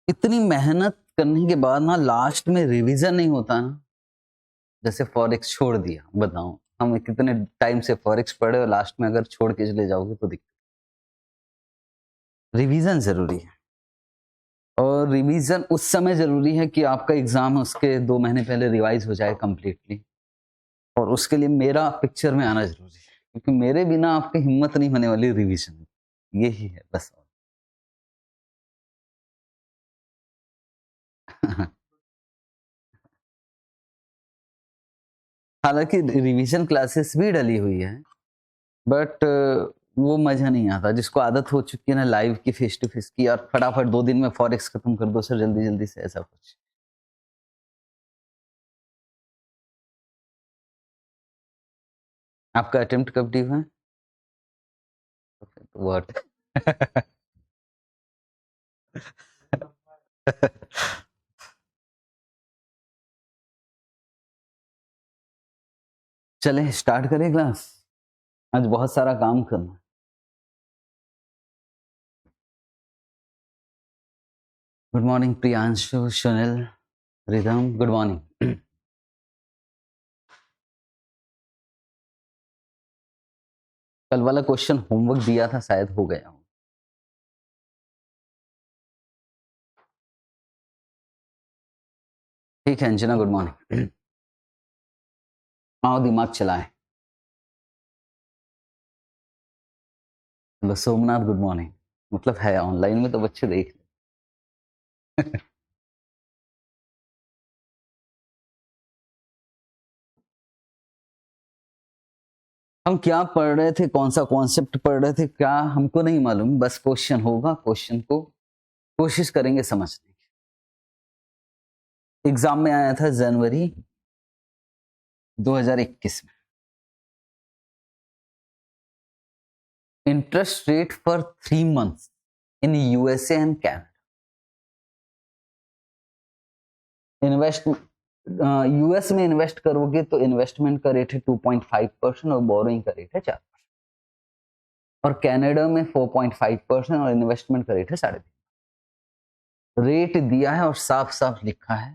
इतनी मेहनत करने के बाद ना लास्ट में रिवीजन नहीं होता ना, जैसे फॉरेक्स छोड़ दिया, बताओ हम कितने टाइम से फॉरेक्स पढ़े और लास्ट में अगर छोड़ के चले जाओगे तो दिक्कत। रिवीजन जरूरी है, और रिवीजन उस समय जरूरी है कि आपका एग्जाम उसके 2 महीने पहले रिवाइज हो जाए कंप्लीटली, और उसके लिए मेरा पिक्चर में आना जरूरी है, क्योंकि मेरे बिना आपकी हिम्मत नहीं होने वाली रिवीजन। यही है बस। हालांकि रिवीजन क्लासेस भी डली हुई है, बट वो मजा नहीं आता जिसको आदत हो चुकी है ना लाइव की, फेस टू फेस की, और फटाफट 2 दिन में फॉरेक्स खत्म कर दो सर, जल्दी जल्दी से, ऐसा कुछ। आपका अटेम्प्ट कब ड्यू है? व्हाट? चले स्टार्ट करें क्लास, आज बहुत सारा काम करना है। Good morning Priyanshu, Sunil, rhythm, good morning. कल वाला क्वेश्चन होमवर्क दिया था, शायद हो गया हो। ठीक है अंजना, गुड मॉर्निंग। आओ दिमाग चलाएं। Hello Somnath, good morning. मतलब है ऑनलाइन में तो बच्चे देख ले। हम क्या पढ़ रहे थे, कौन सा कॉन्सेप्ट पढ़ रहे थे, क्या हमको नहीं मालूम, बस क्वेश्चन होगा, क्वेश्चन को कोशिश करेंगे समझने की। एग्जाम में आया था जनवरी 2021 में। Interest rate for 3 months in USA and Canada. Invest US में इन्वेस्ट करोगे तो इन्वेस्टमेंट का रेट है 2.5% और बोरोइंग का रेट है 4%, और कनाडा में 4.5% और इन्वेस्टमेंट का रेट है 3.5%। रेट दिया है और साफ साफ लिखा है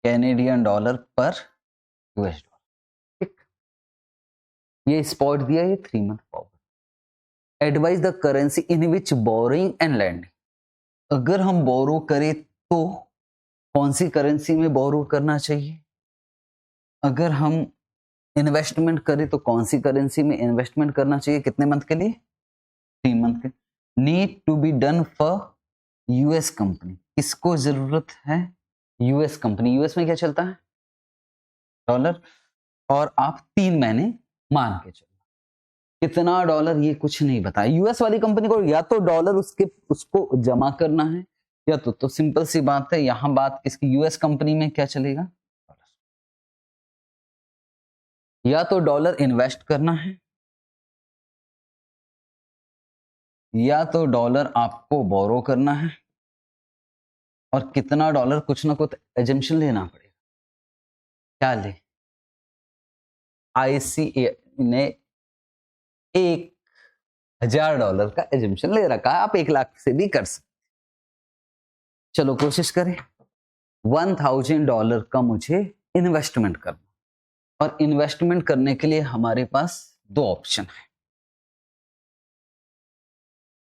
कैनेडियन डॉलर पर यूएस डॉलर। ठीक, ये स्पॉट दिया, ये 3 month forward. Advise the currency in which borrowing and lending. अगर हम बोरो करें तो कौन सी करेंसी में बोरो करना चाहिए, अगर हम इन्वेस्टमेंट करें तो कौन सी करेंसी में इन्वेस्टमेंट करना चाहिए, कितने मंथ के लिए, 3 month के। Need to be done for US company, किसको जरूरत है, यूएस कंपनी। यूएस में क्या चलता है, डॉलर, और आप 3 महीने मान के चलो। कितना डॉलर ये कुछ नहीं बताया। यूएस वाली कंपनी को या तो डॉलर उसके उसको जमा करना है, या तो सिंपल सी बात है, यहां बात किसकी, यूएस कंपनी में क्या चलेगा, या तो डॉलर इन्वेस्ट करना है, या तो डॉलर आपको बोरो करना है, और कितना डॉलर, कुछ ना कुछ एजम्पशन लेना पड़ेगा। क्या ले, आईसीए ने $1,000 का एजम्पशन ले रखा है, आप 1 लाख से भी कर सकते। चलो कोशिश करें। $1,000 का मुझे इन्वेस्टमेंट करना, और इन्वेस्टमेंट करने के लिए हमारे पास 2 ऑप्शन है।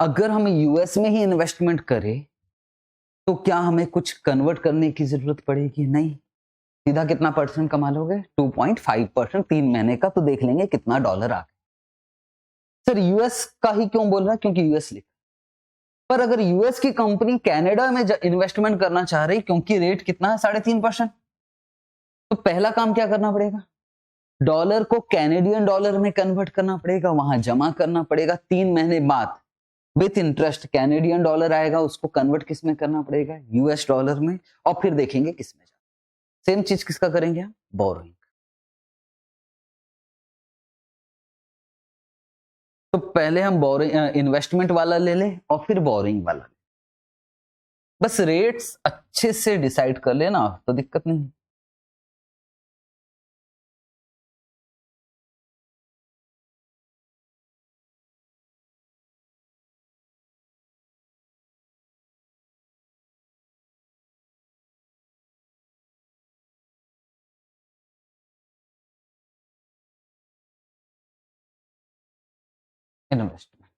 अगर हम यूएस में ही इन्वेस्टमेंट करें तो क्या हमें कुछ कन्वर्ट करने की जरूरत पड़ेगी, नहीं, सीधा कितना परसेंट कमा लोगे, 2.5%, 3 महीने का, तो देख लेंगे कितना डॉलर आ गया। सर यूएस का ही क्यों बोल रहा है, क्योंकि यूएस लिखा। पर अगर यूएस की कंपनी कनाडा में इन्वेस्टमेंट करना चाह रही, क्योंकि रेट कितना है, 3.5%, तो पहला काम क्या करना पड़ेगा, डॉलर को कैनेडियन डॉलर में कन्वर्ट करना पड़ेगा, वहां जमा करना पड़ेगा, 3 महीने बाद विथ इंटरेस्ट कैनेडियन डॉलर आएगा, उसको कन्वर्ट किस में करना पड़ेगा, यूएस डॉलर में, और फिर देखेंगे किस में जाए। सेम चीज किसका करेंगे हम, बोरोइंग। तो पहले हम बोरिंग इन्वेस्टमेंट वाला ले लें और फिर बोरिंग वाला। बस रेट्स अच्छे से डिसाइड कर लेना तो दिक्कत नहीं। इन्वेस्टमेंट।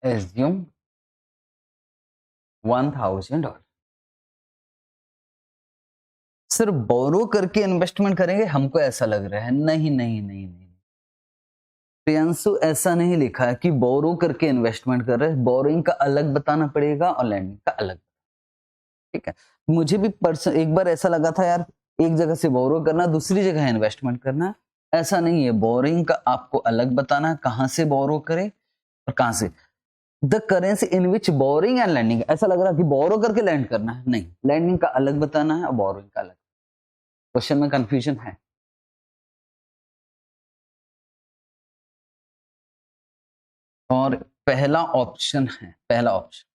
एज्यूम $1,000। सिर्फ बोरो करके इन्वेस्टमेंट करेंगे, हमको ऐसा लग रहा है। नहीं नहीं नहीं नहीं, प्रियांशु ऐसा नहीं लिखा है कि बोरो करके इन्वेस्टमेंट कर रहे हैं। बोरोइंग का अलग बताना पड़ेगा और लैंडिंग का अलग। ठीक है, मुझे भी एक बार ऐसा लगा था यार, एक जगह से बोरो करना, दूसरी जगह इन्वेस्टमेंट करना। ऐसा नहीं है, बोरोइंग का आपको अलग बताना, कहां से बोरो करे और कहां से। The currency in which borrowing and lending, ऐसा लग रहा है कि बोरो करके लैंड करना है, नहीं, लैंडिंग का अलग बताना है और बोरोइंग का अलग। क्वेश्चन में कंफ्यूजन है। और पहला ऑप्शन है, पहला ऑप्शन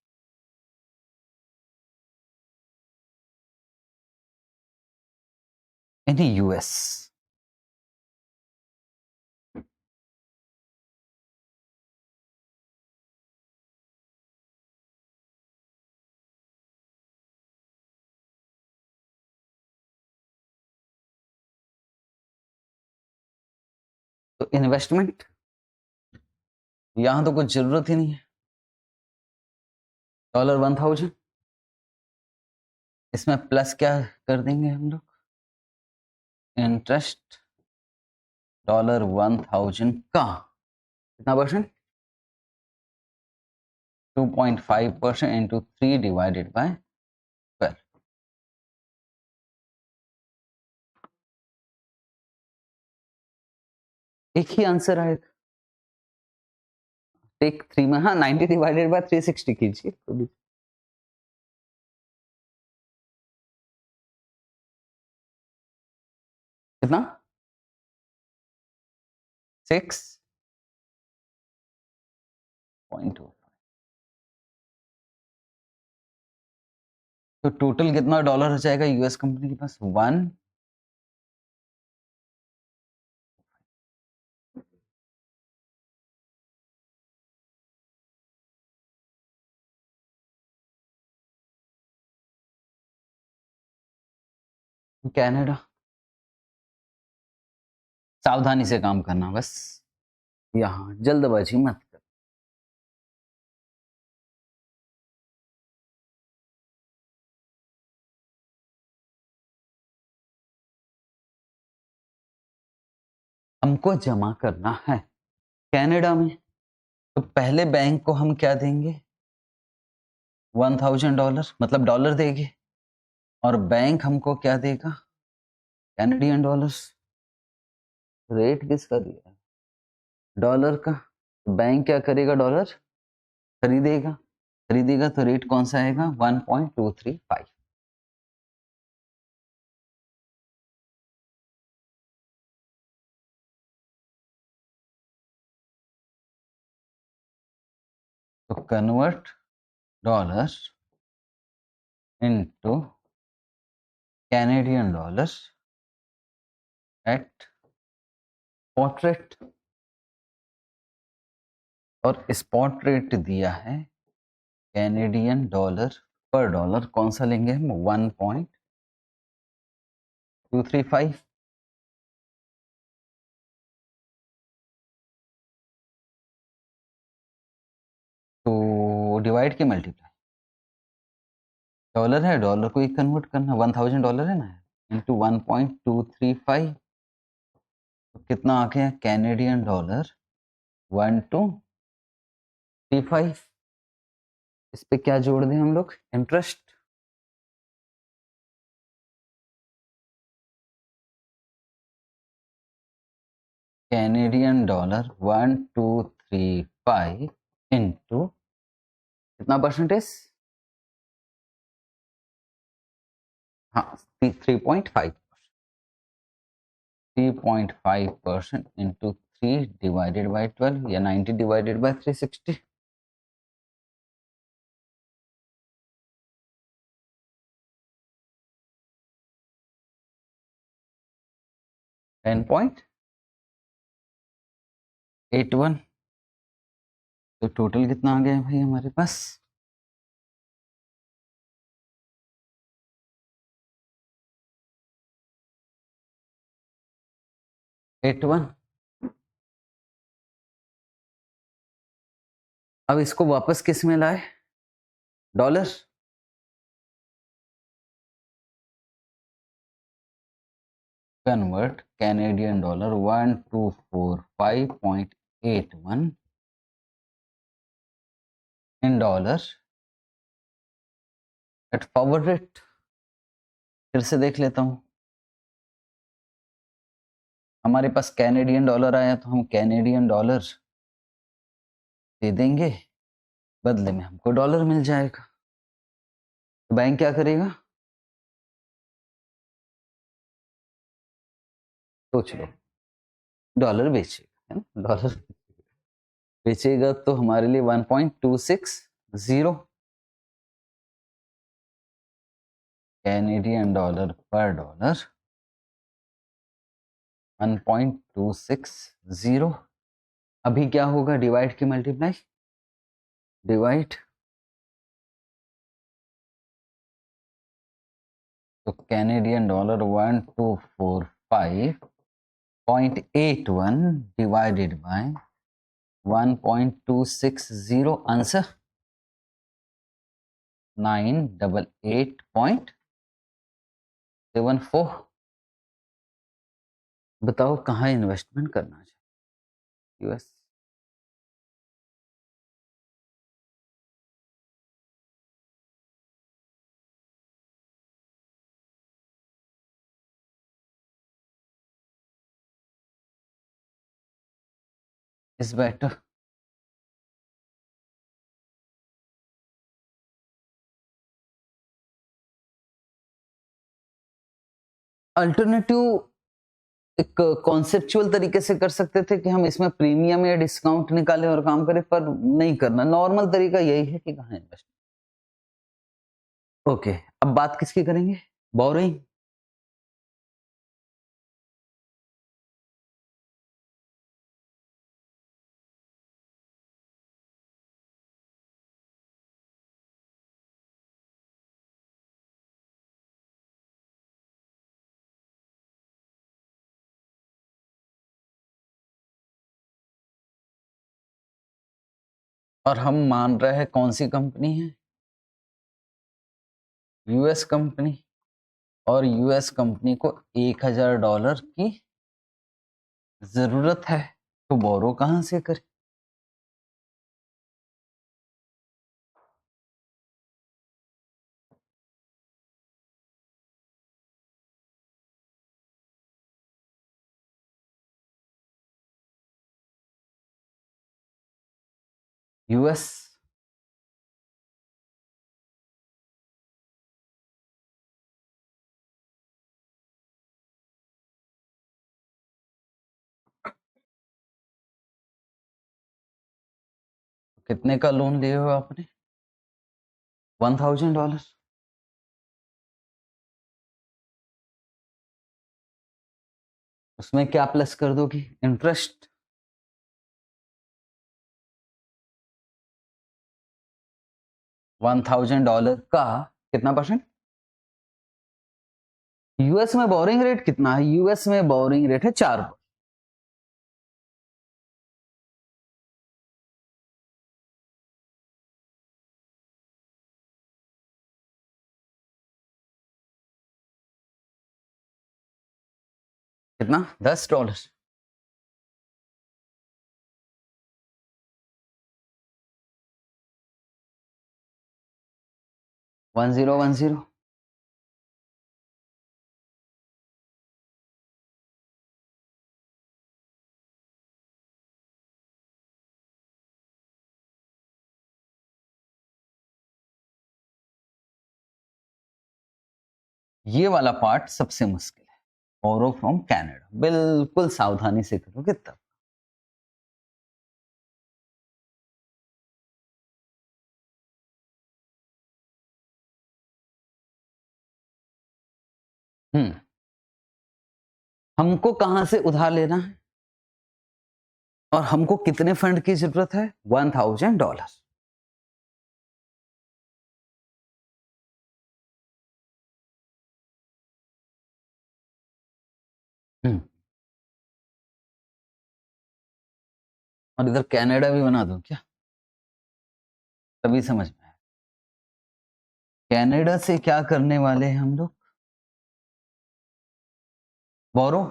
इन यूएस। तो इन्वेस्टमेंट यहां तो कुछ जरूरत ही नहीं है। $1,000, इसमें प्लस क्या कर देंगे हम लोग, इंटरेस्ट $1,000 का कितना परसेंट, 2.5% इंटू 3 डिवाइडेड बाय 12। एक ही आंसर आएगा। टेक 3 में, हाँ 90 डिवाइडेड बाय 360 कीजिए तो भी। कितना, 6.2। तो टोटल कितना डॉलर हो जाएगा यूएस कंपनी के पास, 1। कनाडा, सावधानी से काम करना बस, यहां जल्दबाजी मत कर। हमको जमा करना है कनाडा में, तो पहले बैंक को हम क्या देंगे, $1,000, मतलब डॉलर देंगे, और बैंक हमको क्या देगा, कैनेडियन डॉलर्स। रेट किसका दिया है, डॉलर का। बैंक क्या करेगा, डॉलर खरीदेगा, खरीदेगा तो रेट कौन सा आएगा, 1.235। तो convert dollar into Canadian dollar at spot rate, और स्पॉट रेट दिया है कैनेडियन डॉलर पर डॉलर, कौन सा लेंगे हम, 1.235। तो डिवाइड के मल्टीप्लाई, डॉलर है, डॉलर को ही कन्वर्ट करना, $1,000 है ना, इंटू 1.235। तो कितना आ गया, कैनेडियन डॉलर 1.235। इस पे क्या जोड़ दें हम लोग, इंटरेस्ट, कैनेडियन डॉलर 1.235 इंटू कितना परसेंटेज, हाँ 3.5, 3.5% इंटू 3 डिवाइडेड बाई 12 या 90 डिवाइडेड बाई 360। 10.81। तो टोटल कितना आ गया भाई हमारे पास, 81। अब इसको वापस किस में लाए? Dollar. Convert Canadian dollar 1245.81 in dollar at forward rate. फिर से देख लेता हूं। हमारे पास कैनेडियन डॉलर आया तो हम कैनेडियन डॉलर दे देंगे, बदले में हमको डॉलर मिल जाएगा। तो बैंक क्या करेगा? सोच लो। डॉलर बेचेगा, है ना? डॉलर बेचेगा तो हमारे लिए 1.260 कैनेडियन डॉलर पर डॉलर 1.260। अभी क्या होगा? डिवाइड की मल्टीप्लाई, डिवाइड। तो Canadian dollar 1245.81 divided by 1.260, answer 988.74। बताओ कहाँ इन्वेस्टमेंट करना चाहिए? यूएस। Is better. अल्टरनेटिव एक कॉन्सेप्चुअल तरीके से कर सकते थे कि हम इसमें प्रीमियम या डिस्काउंट निकालें और काम करें, पर नहीं करना। नॉर्मल तरीका यही है कि कहाँ इन्वेस्ट। ओके, अब बात किसकी करेंगे? बोरिंग। और हम मान रहे हैं कौन सी कंपनी है? US company. और यूएस कंपनी को $1000 की जरूरत है, तो बोरो कहां से करें? यूएस। कितने का लोन लिए हो आपने? $1000। उसमें क्या प्लस कर दोगी? इंटरेस्ट। $1000 का कितना परसेंट? यूएस में बोरिंग रेट कितना है? यूएस में बोरिंग रेट है 4। कितना? $10। 1010। ये वाला पार्ट सबसे मुश्किल है। बोरो फ्रॉम कनाडा, बिल्कुल सावधानी से करोगे तब। हम्म। हमको कहां से उधार लेना है और हमको कितने फंड की जरूरत है? $1000। हम्म। और इधर कनाडा भी बना दूं क्या? तभी समझ में आया। कनाडा से क्या करने वाले हैं हम लोग? बोरो,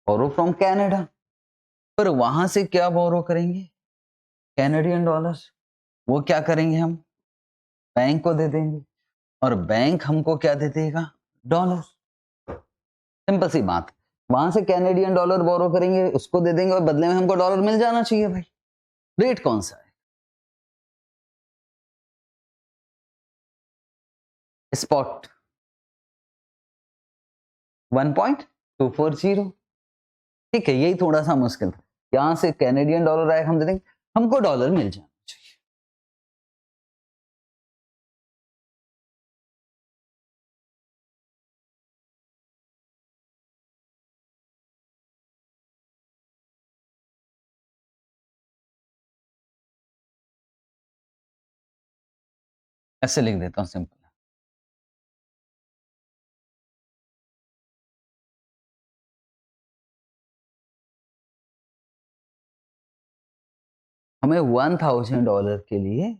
बोरो फ्रॉम कनाडा। पर वहां से क्या बोरो करेंगे? Canadian dollars. वो क्या करेंगे हम? बैंक को दे देंगे, और बैंक हमको क्या दे देगा? डॉलर। सिंपल सी बात। वहां से कैनेडियन डॉलर बोरो करेंगे, उसको दे देंगे, और बदले में हमको डॉलर मिल जाना चाहिए भाई। रेट कौन सा है? स्पॉट 1.240। ठीक है, यही थोड़ा सा मुश्किल था। यहां से कैनेडियन डॉलर आए, हम दे देंगे, हमको डॉलर मिल जाना चाहिए। ऐसे लिख देता हूं सिंपल। हमें $1000 के लिए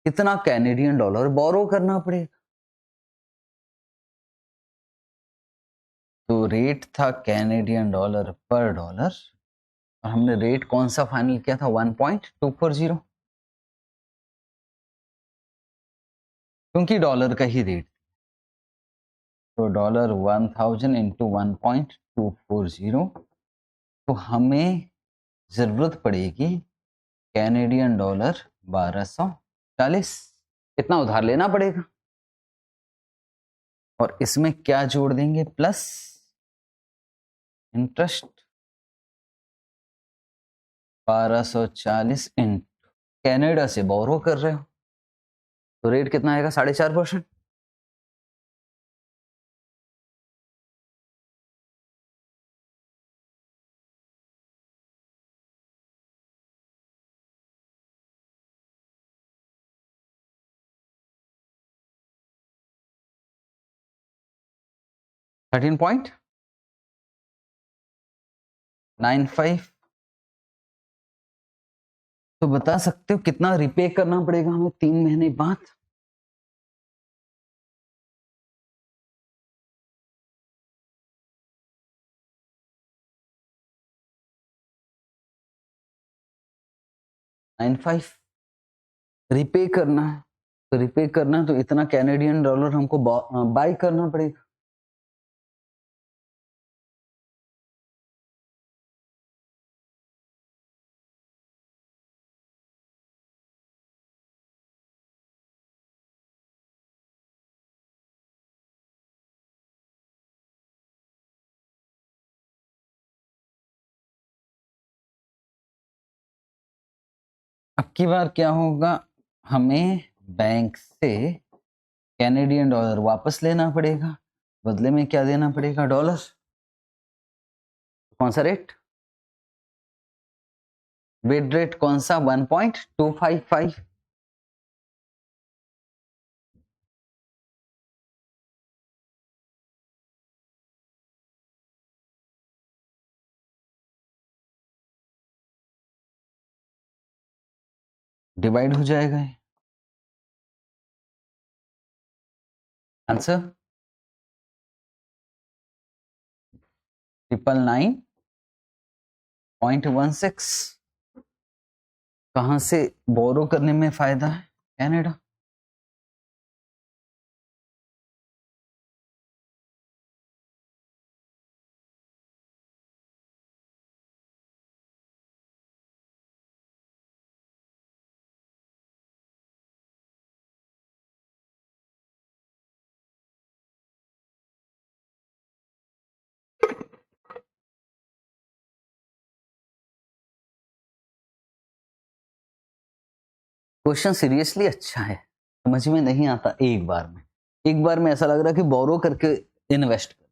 कितना कैनेडियन डॉलर बोरो करना पड़ेगा? तो रेट था कैनेडियन डॉलर पर डॉलर, और हमने रेट कौन सा फाइनल किया था? 1.240, क्योंकि डॉलर का ही रेट। तो डॉलर 1000 इंटू 1.240, तो हमें जरूरत पड़ेगी कैनेडियन डॉलर 1240। इतना उधार लेना पड़ेगा, और इसमें क्या जोड़ देंगे? प्लस इंटरेस्ट 1240 इंटू कैनेडा से बोरो कर रहे हो, तो रेट कितना आएगा? 4.5%। $13.95। तो बता सकते हो कितना रिपे करना पड़ेगा हमें 3 महीने बाद? रिपे करना है। तो रिपे करना है, तो इतना कैनेडियन डॉलर हमको बाय करना पड़ेगा। अब की बार क्या होगा? हमें बैंक से कैनेडियन डॉलर वापस लेना पड़ेगा, बदले में क्या देना पड़ेगा? डॉलर। कौन सा रेट? बेड रेट कौन सा? 1.255। डिवाइड हो जाएगा। आंसर 999.16। कहां से बोरो करने में फायदा है? कनाडा। क्वेश्चन सीरियसली अच्छा है, समझ में नहीं आता एक बार में। एक बार में ऐसा लग रहा है कि बोरो करके इन्वेस्ट कर।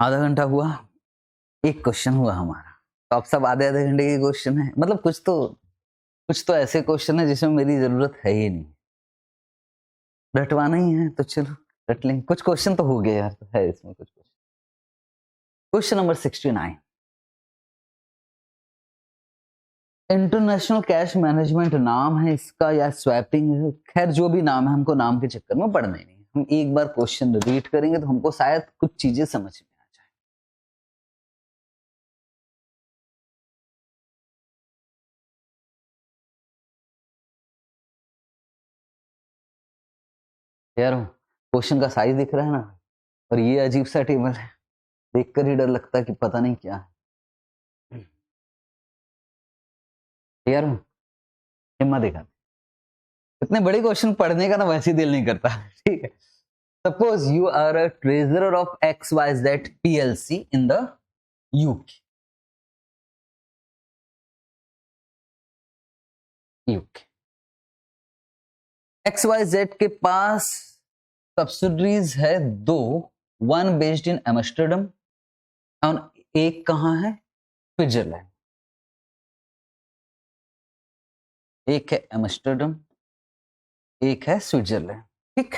आधा घंटा हुआ, एक क्वेश्चन हुआ हमारा। तो अब सब आधे आधे घंटे के क्वेश्चन है, मतलब कुछ तो ऐसे क्वेश्चन है जिसमें मेरी जरूरत है ही नहीं, रटवाना ही है। तो चलो रट लेंगे, कुछ क्वेश्चन तो हो गए यार, तो है इसमें कुछ question. Question number 69, international cash management नाम है इसका या स्वैपिंग है, खैर जो भी नाम है, हमको नाम के चक्कर में पढ़ना ही नहीं। हम एक बार क्वेश्चन रीड करेंगे तो हमको शायद कुछ चीजें समझ में आ जाए। यार क्वेश्चन का साइज दिख रहा है ना, और ये अजीब सा टेबल है, देखकर ही डर लगता है कि पता नहीं क्या है। यार हिम्मत देखा, इतने बड़े क्वेश्चन पढ़ने का ना वैसे ही दिल नहीं करता। ठीक है, suppose you are a treasurer of XYZ PLC in the UK. XYZ के पास सब्सिडरीज है दो, वन बेस्ड इन एम्स्टर्डम और एक कहां है, स्विट्जरलैंड। एक है एम्स्टर्डम, एक है स्विट्जरलैंड। ठीक,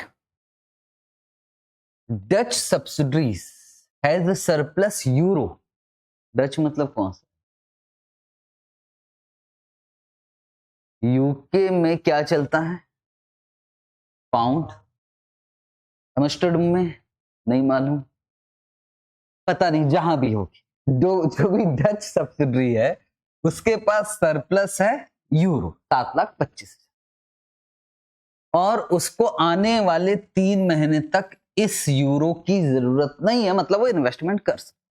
Dutch subsidiaries has a surplus euro. Dutch मतलब कौन सा, यूके में क्या चलता है, पाउंड। एम्स्टर्डम में नहीं मालूम, पता नहीं, जहां भी होगी, जो भी डच सब्सिडरी है उसके पास सरप्लस है यूरो 7,25,000, और उसको आने वाले 3 महीने तक इस यूरो की जरूरत नहीं है, मतलब वो इन्वेस्टमेंट कर सकते,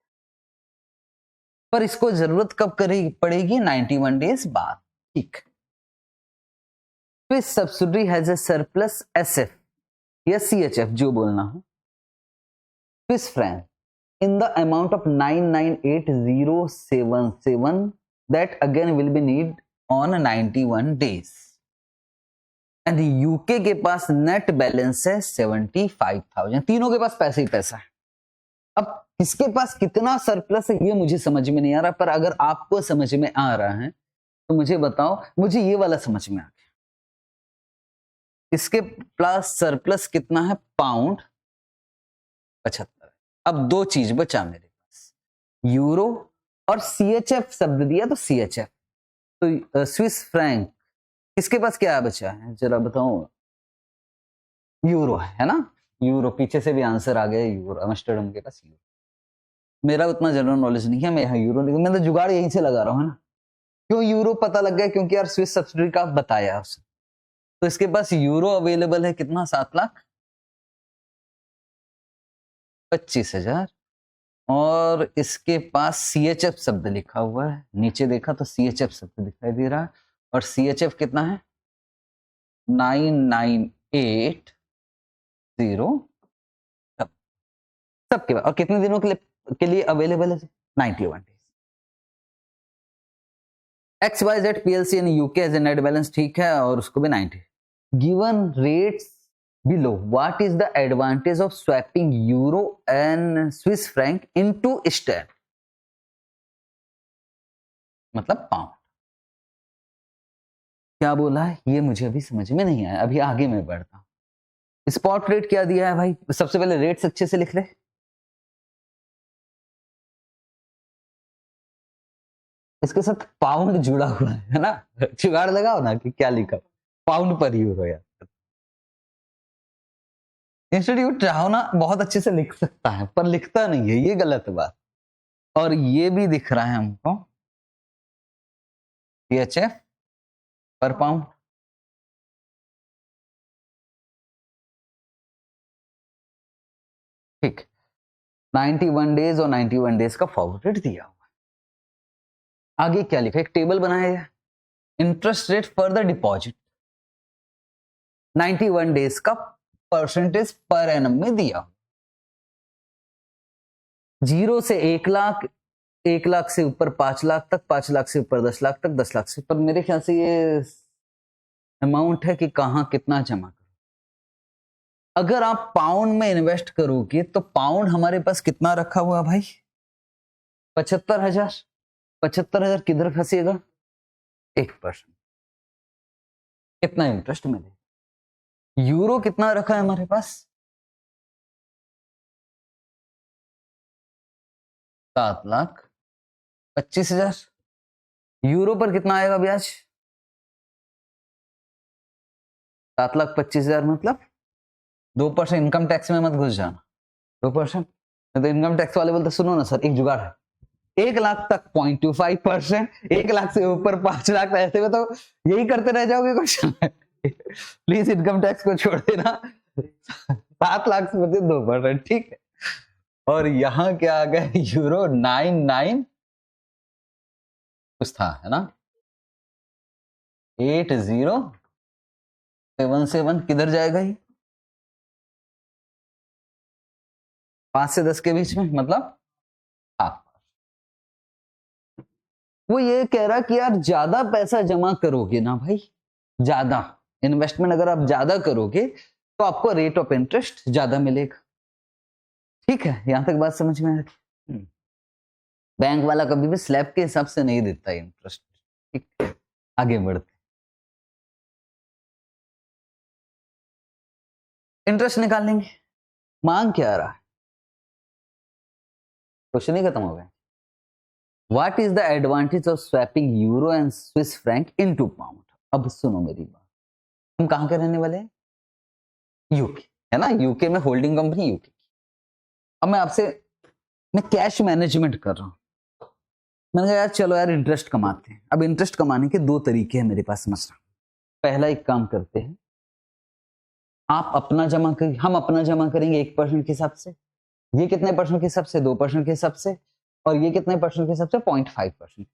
पर इसको जरूरत कब करेगी पड़ेगी, 91 डेज बाद। ठीक, Swiss subsidiary has a surplus SF या CHF जो बोलना हो, Swiss franc in the amount of 998077 that again will be need on 91 days, and UK के पास नेट बैलेंस है 75,000। तीनों के पास पैसे ही पैसा है। अब किसके पास कितना सरप्लस है ये मुझे समझ में नहीं आ रहा, पर अगर आपको समझ में आ रहा है तो मुझे बताओ। मुझे ये वाला समझ में आ गया, इसके पास सरप्लस कितना है, पाउंड 75। अब दो चीज बचा मेरे पास, यूरो और CHF शब्द दिया तो CHF, तो स्विस फ्रैंक किसके पास क्या बचा है जरा बताओ, यूरो है ना, यूरो, पीछे से भी आंसर आ गया, यूरो, एम्स्टर्डम के पास यूरो। मेरा उतना जनरल नॉलेज नहीं है, मैं यहाँ यूरो, मैं तो जुगाड़ यहीं से लगा रहा हूँ, है ना। क्यों यूरो पता लग गया, क्योंकि यार स्विस सब्सिडी का बताया उसने, तो इसके पास यूरो अवेलेबल है कितना, 7,25,000, और इसके पास CHF शब्द लिखा हुआ है, नीचे देखा तो CHF शब्द दिखाई दे रहा है, और CHF कितना है, 9980 सबके बाद, और कितने दिनों के लिए अवेलेबल है, 91 days. XYZ PLC in UK as a net balance, ठीक है, और उसको भी 90। Given rates below, what is the advantage of swapping euro and Swiss franc into sterling, मतलब पाउंड। क्या बोला है ये मुझे अभी समझ में नहीं आया, अभी आगे मैं बढ़ता हूं। स्पॉट रेट क्या दिया है भाई, सबसे पहले रेट्स अच्छे से लिख ले, इसके साथ पाउंड जुड़ा हुआ है ना, जुगाड़ लगाओ ना कि क्या लिखा, पाउंड पर यूरो। यार इंस्टीट्यूट चाहो ना बहुत अच्छे से लिख सकता है, पर लिखता नहीं है, ये गलत बात। और ये भी दिख रहा है हमको CHF पर पाउंड। ठीक, 91 डेज और 91 डेज का फॉरवर्ड रेट दिया हुआ है। आगे क्या लिखा, एक टेबल बनाया गया, interest rate for the deposit 91 days का परसेंटेज पर एनम में दिया, 0 से 1,00,000, 1,00,000 से ऊपर 5,00,000 तक, 5,00,000 से ऊपर 10,00,000 तक, 10,00,000 से ऊपर। मेरे ख्याल से ये अमाउंट है कि कहां कितना जमा करो। अगर आप पाउंड में इन्वेस्ट करोगे तो पाउंड हमारे पास कितना रखा हुआ भाई, 75,000। 75,000 किधर फंसेगा, 1%, कितना इंटरेस्ट मिलेगा। यूरो कितना रखा है हमारे पास, 7,25,000। यूरो पर कितना आएगा ब्याज? 7,25,000 मतलब 2% इनकम टैक्स में मत घुस जाना। 2%, तो इनकम टैक्स वाले बोलते सुनो ना सर, एक जुगाड़ है, 1,00,000 तक 0.25%, 1,00,000 से ऊपर 5,00,000, ऐसे में तो यही करते रह जाओगे क्वेश्चन में। प्लीज इनकम टैक्स को छोड़ देना। 7,00,000 से बचे 2%, ठीक है। और यहां क्या आ गया? यूरो 99 कुछ था, है ना, 8077, किधर जाएगा ये? 5 से 10 के बीच में, मतलब हाँ। वो ये कह रहा कि यार ज्यादा पैसा जमा करोगे ना भाई, ज्यादा इन्वेस्टमेंट अगर आप ज्यादा करोगे तो आपको रेट ऑफ इंटरेस्ट ज्यादा मिलेगा। ठीक है, यहां तक बात समझ में आ रही? बैंक वाला कभी भी स्लैब के हिसाब से नहीं देता इंटरेस्ट। ठीक है, आगे बढ़ते, इंटरेस्ट निकाल लेंगे। मांग क्या रहा है? क्वेश्चन ही खत्म हो गया। What is the advantage of swapping euro and Swiss franc into pound? अब सुनो मेरी बात, हम कहां के रहने वाले हैं? यूके, है ना, यूके में होल्डिंग कंपनी यूके। अब मैं कैश मैनेजमेंट कर रहा हूं। मैंने कहा यार चलो यार इंटरेस्ट कमाते हैं। अब इंटरेस्ट कमाने के दो तरीके हैं मेरे पास समझना। पहला, एक काम करते हैं, आप अपना जमा कर, हम अपना जमा करेंगे 1% के हिसाब से, ये कितने परसेंट के हिसाब से? 2% के हिसाब से, और ये कितने परसेंट के हिसाब से? 0.5%।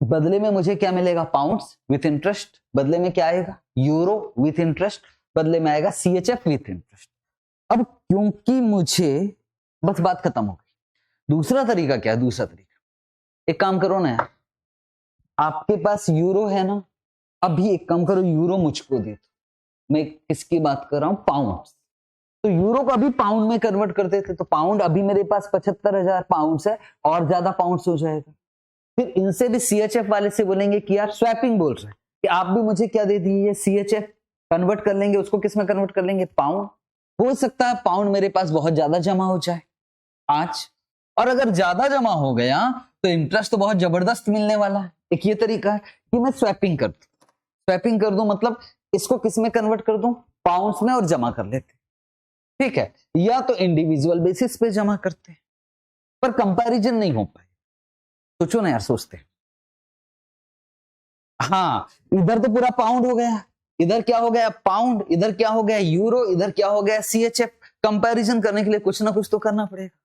बदले में मुझे क्या मिलेगा? Pounds with interest. बदले में क्या आएगा? Euro with interest. बदले में आएगा CHF विथ इंटरेस्ट। अब क्योंकि मुझे, बस बात खत्म हो गई। दूसरा तरीका क्या है? दूसरा तरीका, एक काम करो ना यार, आपके पास यूरो है ना, अभी एक काम करो, यूरो मुझको दे दो। मैं किसकी बात कर रहा हूं? पाउंड। तो यूरो को अभी पाउंड में कन्वर्ट कर देते, तो पाउंड अभी मेरे पास 75,000 पाउंड है, और ज्यादा पाउंड हो जाएगा। फिर इनसे भी CHF वाले से बोलेंगे कि यार स्वैपिंग बोल रहे हैं कि आप भी मुझे क्या दे दीजिए? CHF कन्वर्ट कर लेंगे, उसको किस में कन्वर्ट कर लेंगे? पाउंड। हो सकता है पाउंड मेरे पास बहुत ज्यादा जमा हो जाए आज, और अगर ज्यादा जमा हो गया तो इंटरेस्ट तो बहुत जबरदस्त मिलने वाला है। एक ये तरीका है कि मैं स्वैपिंग कर दूं। स्वैपिंग कर दूं मतलब इसको किस में कन्वर्ट कर दूं? पाउंड्स में, और जमा कर लेते। ठीक है, या तो इंडिविजुअल बेसिस पे जमा करते, पर कंपैरिजन नहीं हो पाए। सोचो ना यार, सोचते। हाँ, इधर तो पूरा पाउंड हो गया, इधर क्या हो गया? पाउंड, इधर क्या हो गया? यूरो, इधर क्या हो गया? CHF। कंपैरिजन करने के लिए कुछ ना कुछ तो करना पड़ेगा।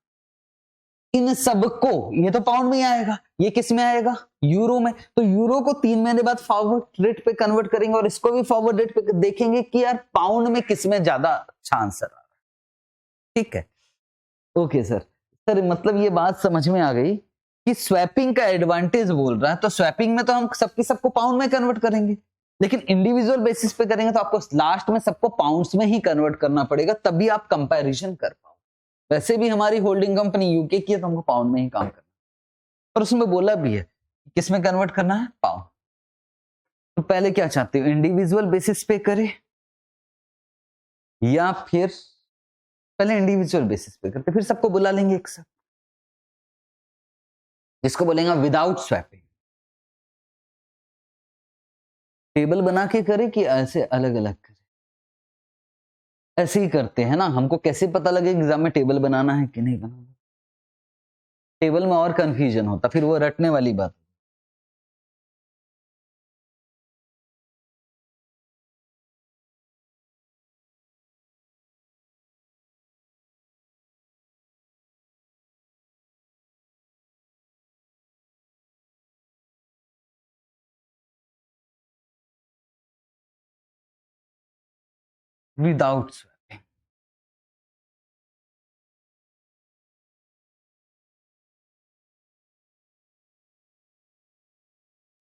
इन सबको, ये तो पाउंड में ही आएगा, ये किस में आएगा? यूरो में। तो यूरो को 3 महीने बाद फॉरवर्ड रेट पे कन्वर्ट करेंगे, और इसको भी फॉरवर्ड रेट पे देखेंगे कि यार पाउंड में किस में ज्यादा अच्छा आंसर आ रहा है। ठीक है, ओके सर। सर मतलब ये बात समझ में आ गई कि स्वैपिंग का एडवांटेज बोल रहा है, तो स्वैपिंग में तो हम सबके सबको पाउंड में कन्वर्ट करेंगे, लेकिन इंडिविजुअल बेसिस पे करेंगे तो आपको लास्ट में सबको पाउंड्स में ही कन्वर्ट करना पड़ेगा, तभी आप कंपैरिजन कर पाओ। वैसे भी हमारी होल्डिंग कंपनी यूके की है, तो हमको पाउंड में ही काम करना, और उसमें बोला भी है किस में कन्वर्ट करना है? पाउंड। तो पहले क्या चाहते हो, इंडिविजुअल बेसिस पे करें, या फिर पहले इंडिविजुअल बेसिस पे करते, फिर सबको बुला लेंगे एक साथ, जिसको बोलेंगे विदाउट स्वैपिंग। टेबल बना के करें कि ऐसे अलग अलग करें? ऐसे ही करते हैं ना, हमको कैसे पता लगे एग्जाम में टेबल बनाना है कि नहीं बनाना? टेबल में और कंफ्यूजन होता, फिर वो रटने वाली बात। Without swapping.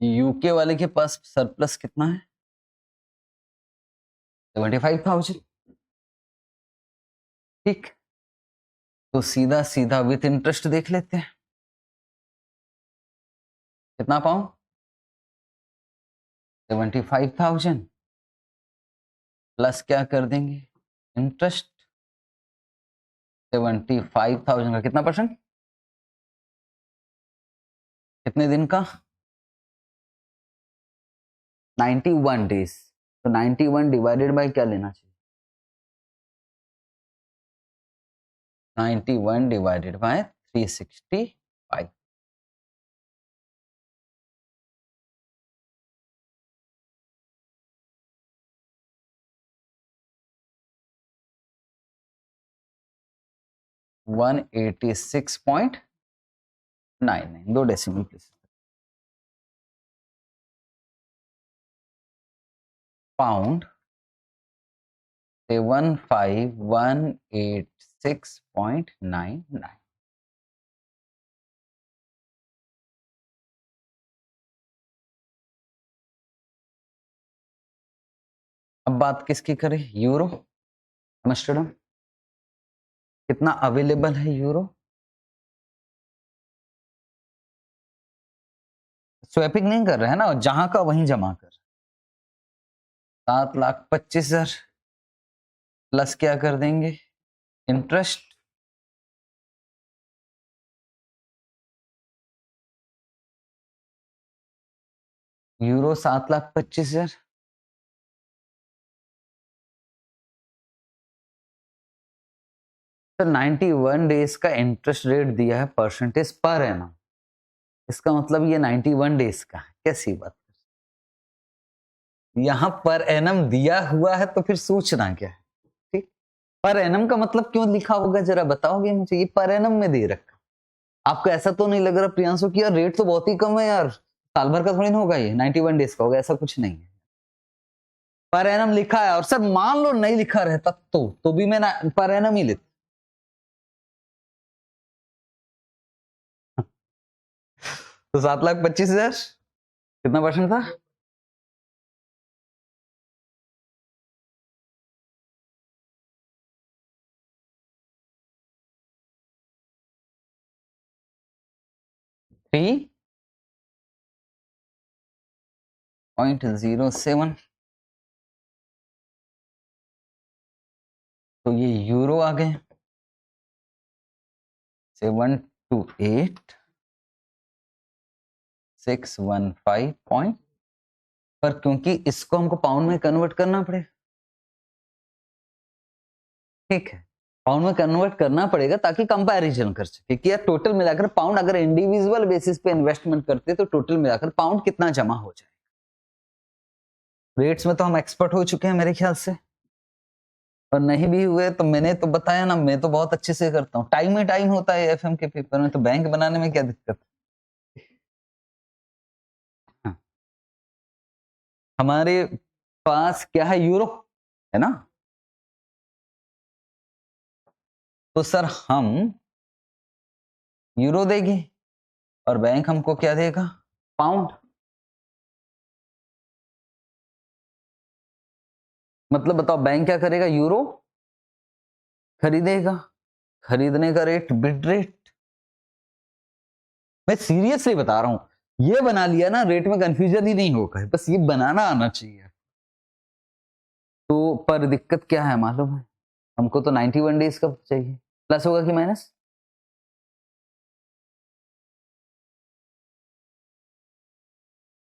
यूके वाले के पास सरप्लस कितना है? 75,000। ठीक, तो सीधा सीधा विथ इंटरेस्ट देख लेते हैं, कितना पाऊं? 75,000 प्लस क्या कर देंगे? इंटरेस्ट। 75,000 का कितना परसेंट? कितने दिन का? 91 डेज। तो 91 डिवाइडेड बाय क्या लेना चाहिए? 91 divided by 365। One 86.99, 2 decimal please. Pound 75186.99। अब बात किसकी करें? Euro, Amsterdam. कितना अवेलेबल है यूरो? स्वैपिंग नहीं कर रहे हैं ना, जहां का वहीं जमा कर। 7,25,000 प्लस क्या कर देंगे? इंटरेस्ट। यूरो 7,25,000। तो 91 डेज का इंटरेस्ट रेट दिया है परसेंटेज पर एनम। इसका मतलब ये 91 डेज का है। कैसी बात? यहां पर एनम दिया हुआ है तो फिर सोचना क्या है? ठीक। पर एनम का मतलब क्यों लिखा होगा जरा बताओगे मुझे? ये पर एनम में दे रखा। आपको ऐसा तो नहीं लग रहा प्रियांशु की यार रेट तो बहुत ही कम है यार, साल भर का थोड़ी ना होगा, ये 91 डेज का होगा? ऐसा कुछ नहीं है। पर एनम लिखा है। और सर मान लो नहीं लिखा रहता तो भी मैं पर एनम ही लेता। तो 7,25,000 कितना परसेंट था? थ्री 0.07। तो ये यूरो आ गए 728,615 पर क्योंकि इसको हमको पाउंड में कन्वर्ट करना पड़ेगा। ठीक है, पाउंड में कन्वर्ट करना पड़ेगा ताकि कंपैरिजन कर सके कि यार टोटल मिलाकर पाउंड, अगर इंडिविजुअल बेसिस पे इन्वेस्टमेंट करते तो टोटल मिलाकर पाउंड कितना जमा हो जाए। रेट्स में तो हम एक्सपर्ट हो चुके हैं मेरे ख्याल से, और नहीं भी हुए तो मैंने तो बताया ना, मैं तो बहुत अच्छे से करता हूँ। टाइम में टाइम होता है एफएम के पेपर में, तो बैंक बनाने में क्या दिक्कत? हाँ। हमारे पास क्या है? यूरो है ना। तो सर हम यूरो देंगे और बैंक हमको क्या देगा? पाउंड। मतलब बताओ बैंक क्या करेगा? यूरो खरीदेगा। खरीदने का रेट बिड रेट। मैं सीरियसली बता रहा हूं, ये बना लिया ना, रेट में कंफ्यूजन ही नहीं होगा, बस ये बनाना आना चाहिए। तो पर दिक्कत क्या है मालूम है? हमको तो 91 डेज का चाहिए। प्लस होगा कि माइनस?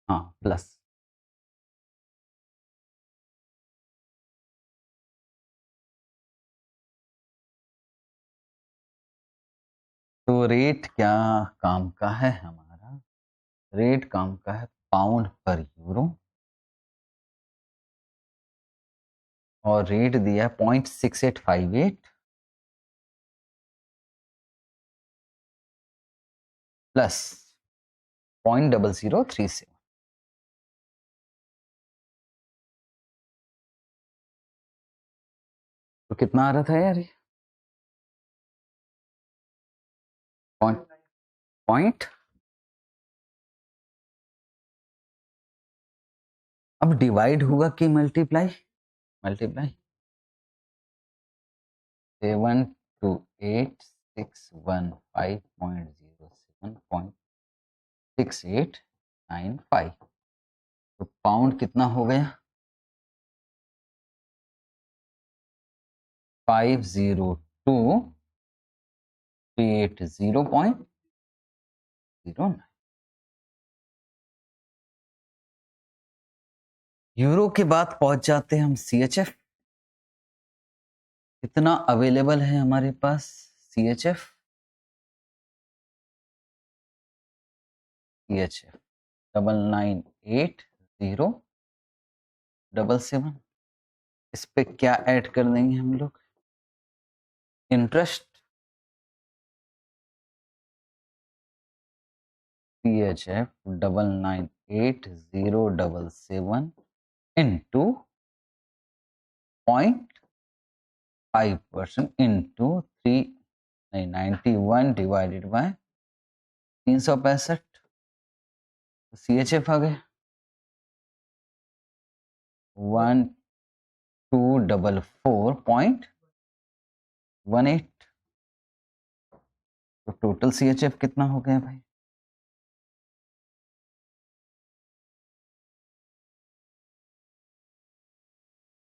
हाँ प्लस। तो रेट क्या काम का है हमारा? रेट काम का है पाउंड पर यूरो, और रेट दिया है 0.6858 प्लस 0.0037। तो कितना आ रहा था यार ये? पॉइंट पॉइंट अब डिवाइड होगा कि मल्टीप्लाई? मल्टीप्लाई 728,615.07.6895। तो पाउंड कितना हो गया? 502,380.09। यूरो के बाद पहुंच जाते हैं हम CHF। कितना अवेलेबल है हमारे पास CHF? CHF 998077। इस पे क्या ऐड कर देंगे हम लोग? Interest. CHF 998077 into 0.5% into 391 divided by 365। CHF आ गए 1244.18। तो टोटल CHF कितना हो गया भाई?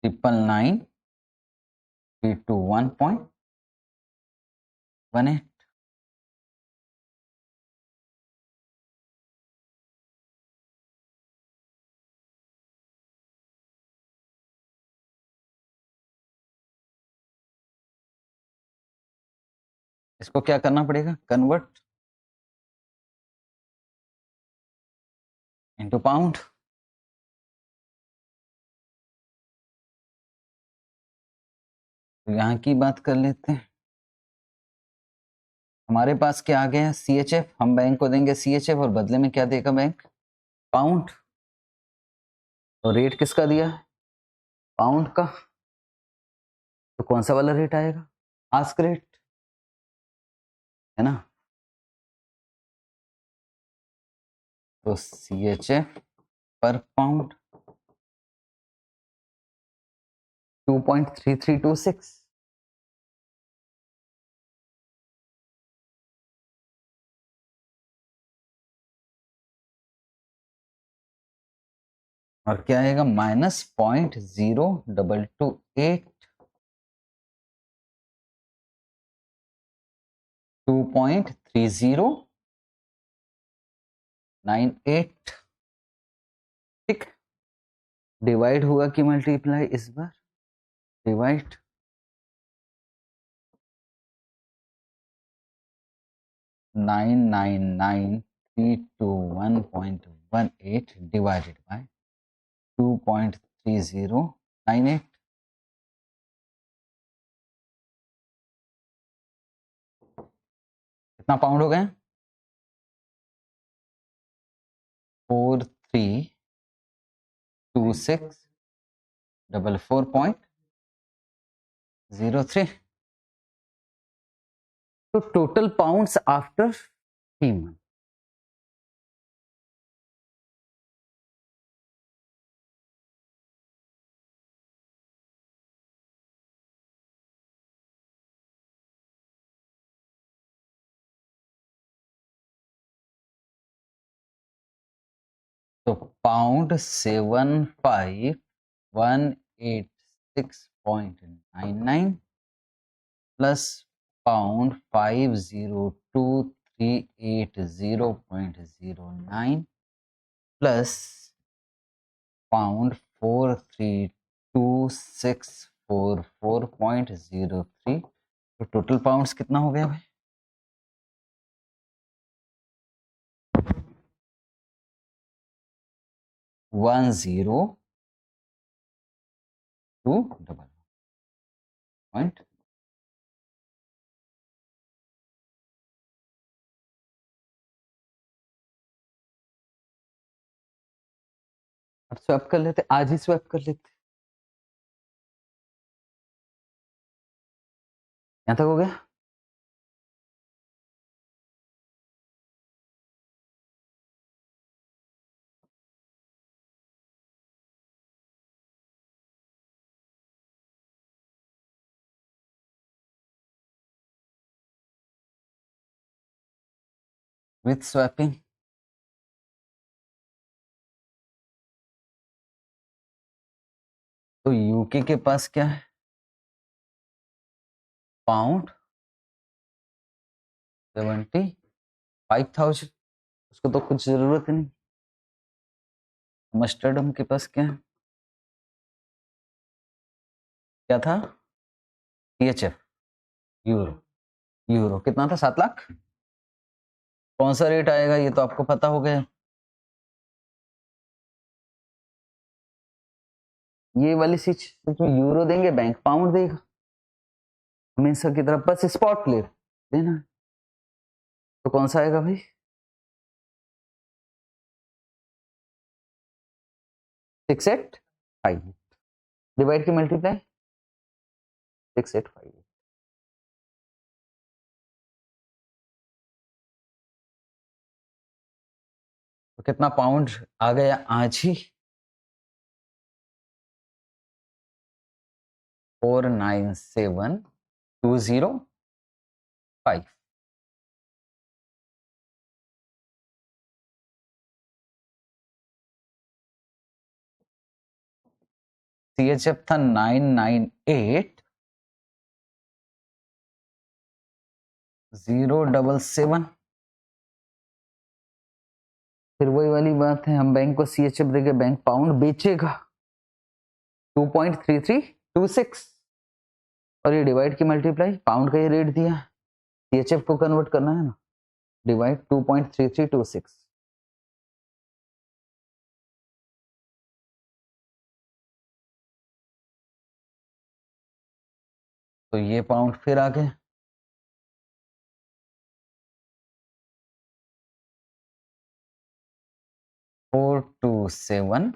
99321.18। इसको क्या करना पड़ेगा? Convert into pound. तो यहाँ की बात कर लेते हैं। हमारे पास क्या आ गया है? CHF। हम बैंक को देंगे CHF और बदले में क्या देगा बैंक? पाउंड। तो रेट किसका दिया है? पाउंड का। तो कौन सा वाला रेट आएगा? आस्क रेट, है ना। तो CHF पर पाउंड 2.3326। और क्या आएगा? -0.0228। 2.3098। ठीक। डिवाइड होगा कि मल्टीप्लाई इस बार? डिवाइड। 999,321.18 divided by 2.3098। कितना पाउंड हो गए? 432644.03। तो टोटल पाउंड्स आफ्टर 3 मंथ। तो pound 75,186.99 plus pound 502,380.09 plus pound 432,644.03। तो टोटल पाउंड्स कितना हो गया भाई? 102 अब स्वैप कर लेते, आज ही स्वैप कर लेते। यहां तक हो गया। With swapping. तो यूके के पास क्या है? पाउंड 75,000। उसको तो कुछ जरूरत ही नहीं। मस्टर्डम के पास क्या है? क्या था? CHF, euro. यूरो कितना था? 7 लाख। कौन सा रेट आएगा ये तो आपको पता हो गया। ये वाली चीज यूरो देंगे, बैंक पाउंड देगा, हमेशा की तरफ बस स्पॉट ले देना। तो कौन सा आएगा भाई? 685 डिवाइड की मल्टीप्लाई 685। तो कितना पाउंड आ गया आज ही? 497205। CHF था 998077। फिर वही वाली बात है, हम बैंक को CHF देंगे, बैंक पाउंड बेचेगा 2.3326, और ये डिवाइड की मल्टीप्लाई, पाउंड का ये रेट दिया, CHF को कन्वर्ट करना है ना, डिवाइड 2.3326। तो ये पाउंड फिर आ गए। Four two seven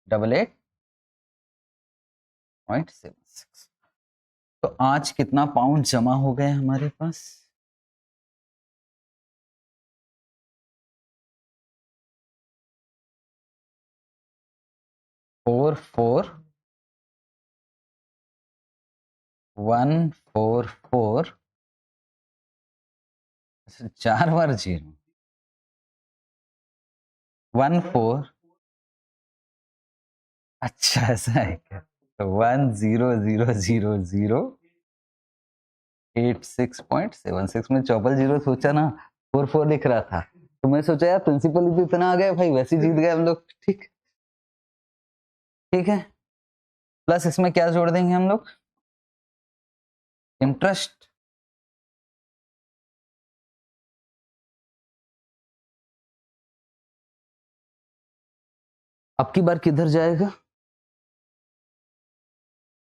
double 8.76। तो आज कितना पाउंड जमा हो गए हमारे पास? Four four 144। 4 बार 0 14। अच्छा ऐसा है क्या? तो 10000086.76 में चौपल जीरो सोचा ना, 44 लिख रहा था, तो मैं सोचा यार प्रिंसिपल भी इतना आ गया भाई, वैसे जीत गए हम लोग। ठीक, ठीक है। प्लस इसमें क्या जोड़ देंगे हम लोग? इंटरेस्ट। अब की बार किधर जाएगा?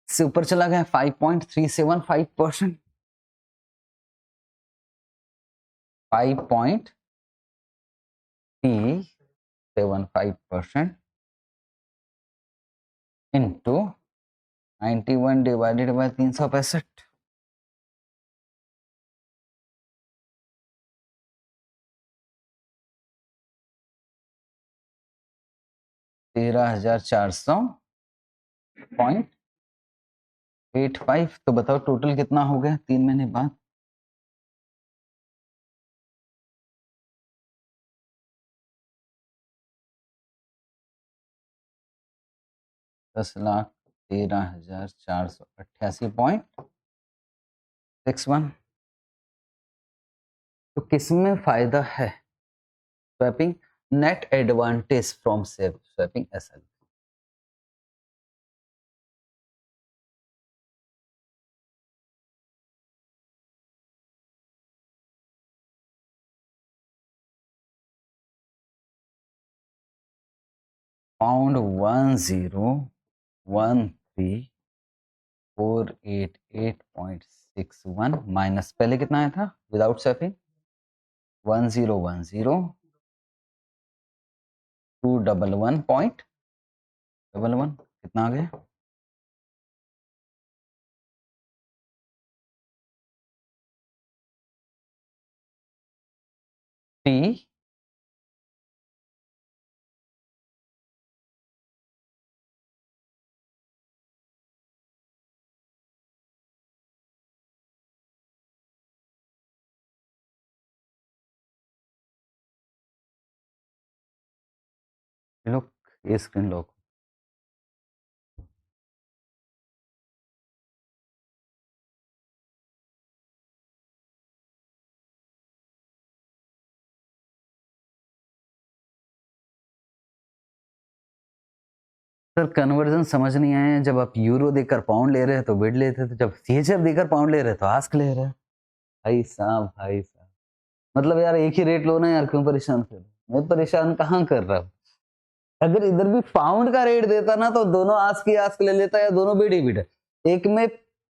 से ऊपर चला गया 5.375%। 5.375% इंटू 91 डिवाइडेड बाय 365। 13,400.85। तो बताओ टोटल कितना हो गया 3 महीने बाद? 10,13,488.61। तो किसमें फायदा है? Swapping net advantage from swapping SL। Pound 10,13,488.61 minus पहले कितना आया था विदाउट स्वैपिंग? 10,10,211.11 कितना आ गया? टी लोग ये स्क्रीन लॉक सर कन्वर्जन समझ नहीं आए, जब आप यूरो देकर पाउंड ले रहे हैं तो बिड लेते थे, जब सीएचएफ देकर पाउंड ले रहे हैं तो आस्क ले रहे हैं। भाई साहब भाई साहब, मतलब यार एक ही रेट लो ना यार, क्यों परेशान कर रहे हो? मैं परेशान कहाँ कर रहा हूँ? अगर इधर भी पाउंड का रेट देता ना तो दोनों आस्क की आस्क ले लेता, या दोनों बिड ही बिड। एक में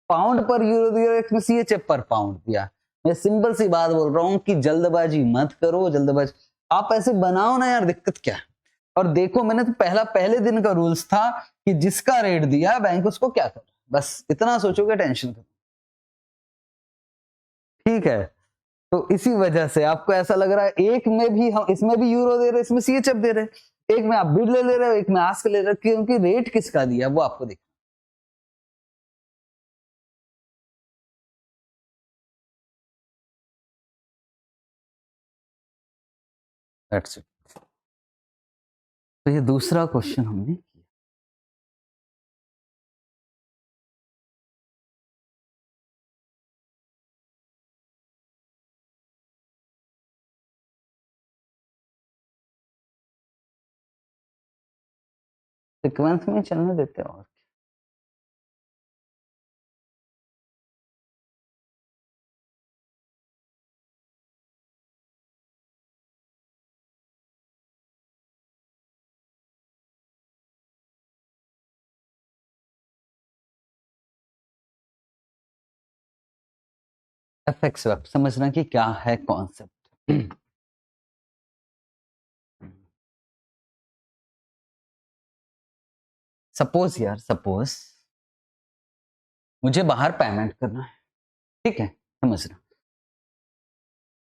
पाउंड पर यूरो दिया, एक में सीएचएफ पर पाउंड दिया। मैं सिंपल सी बात बोल रहा हूँ कि जल्दबाजी मत करो, जल्दबाजी आप ऐसे बनाओ ना यार, दिक्कत क्या है? और देखो मैंने तो पहले दिन का रूल्स था कि जिसका रेट दिया बैंक उसको क्या कर, बस इतना सोचोगे टेंशन खत्म। ठीक है, तो इसी वजह से आपको ऐसा लग रहा है एक में भी हम, इसमें भी यूरो दे रहे, इसमें सीएचएफ दे रहे, एक में आप बिड ले रहे हो, एक में आस्क ले रहे हो, क्योंकि रेट किसका दिया वो आपको दिख। That's it. तो ये दूसरा क्वेश्चन हमने किया। सीक्वेंस में चलने देते हैं और एफएक्स वेब समझना कि क्या है कॉन्सेप्ट। सपोज यार, सपोज मुझे बाहर पेमेंट करना है, ठीक है, समझना।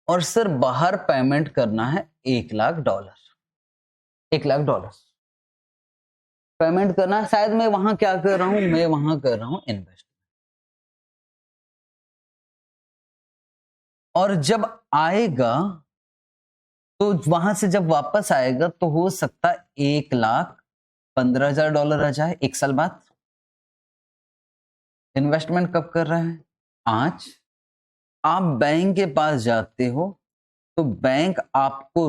और सर बाहर पेमेंट करना है $1,00,000, $1,00,000 पेमेंट करना है। शायद मैं वहां क्या कर रहा हूं, मैं वहां कर रहा हूं इन्वेस्ट। और जब आएगा तो वहां से जब वापस आएगा तो हो सकता है $1,15,000 आ जाए 1 साल बाद। इन्वेस्टमेंट कब कर रहा है? आज। आप बैंक के पास जाते हो तो बैंक आपको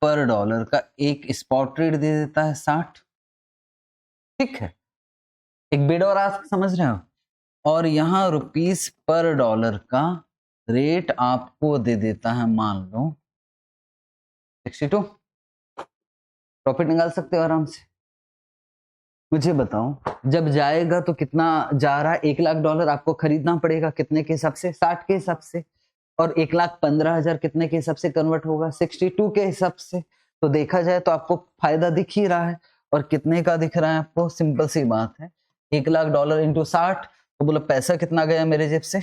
₹पर का एक स्पॉट रेट दे देता है 60, ठीक है, एक बिड और आस्क, समझ रहे हो? और यहाँ ₹पर का रेट आपको दे देता है, मान लो 62। प्रॉफिट निकाल सकते हो आराम से। मुझे बताओ जब जाएगा तो कितना जा रहा है? $1,00,000 आपको खरीदना पड़ेगा कितने के हिसाब से? 60 के हिसाब से। और 1,15,000 कितने के हिसाब से कन्वर्ट होगा? 62 के हिसाब से। तो देखा जाए तो आपको फायदा दिख ही रहा है। और कितने का दिख रहा है आपको? सिंपल सी बात है, $1,00,000 इंटू 60, तो बोलो पैसा कितना गया मेरे जेब से?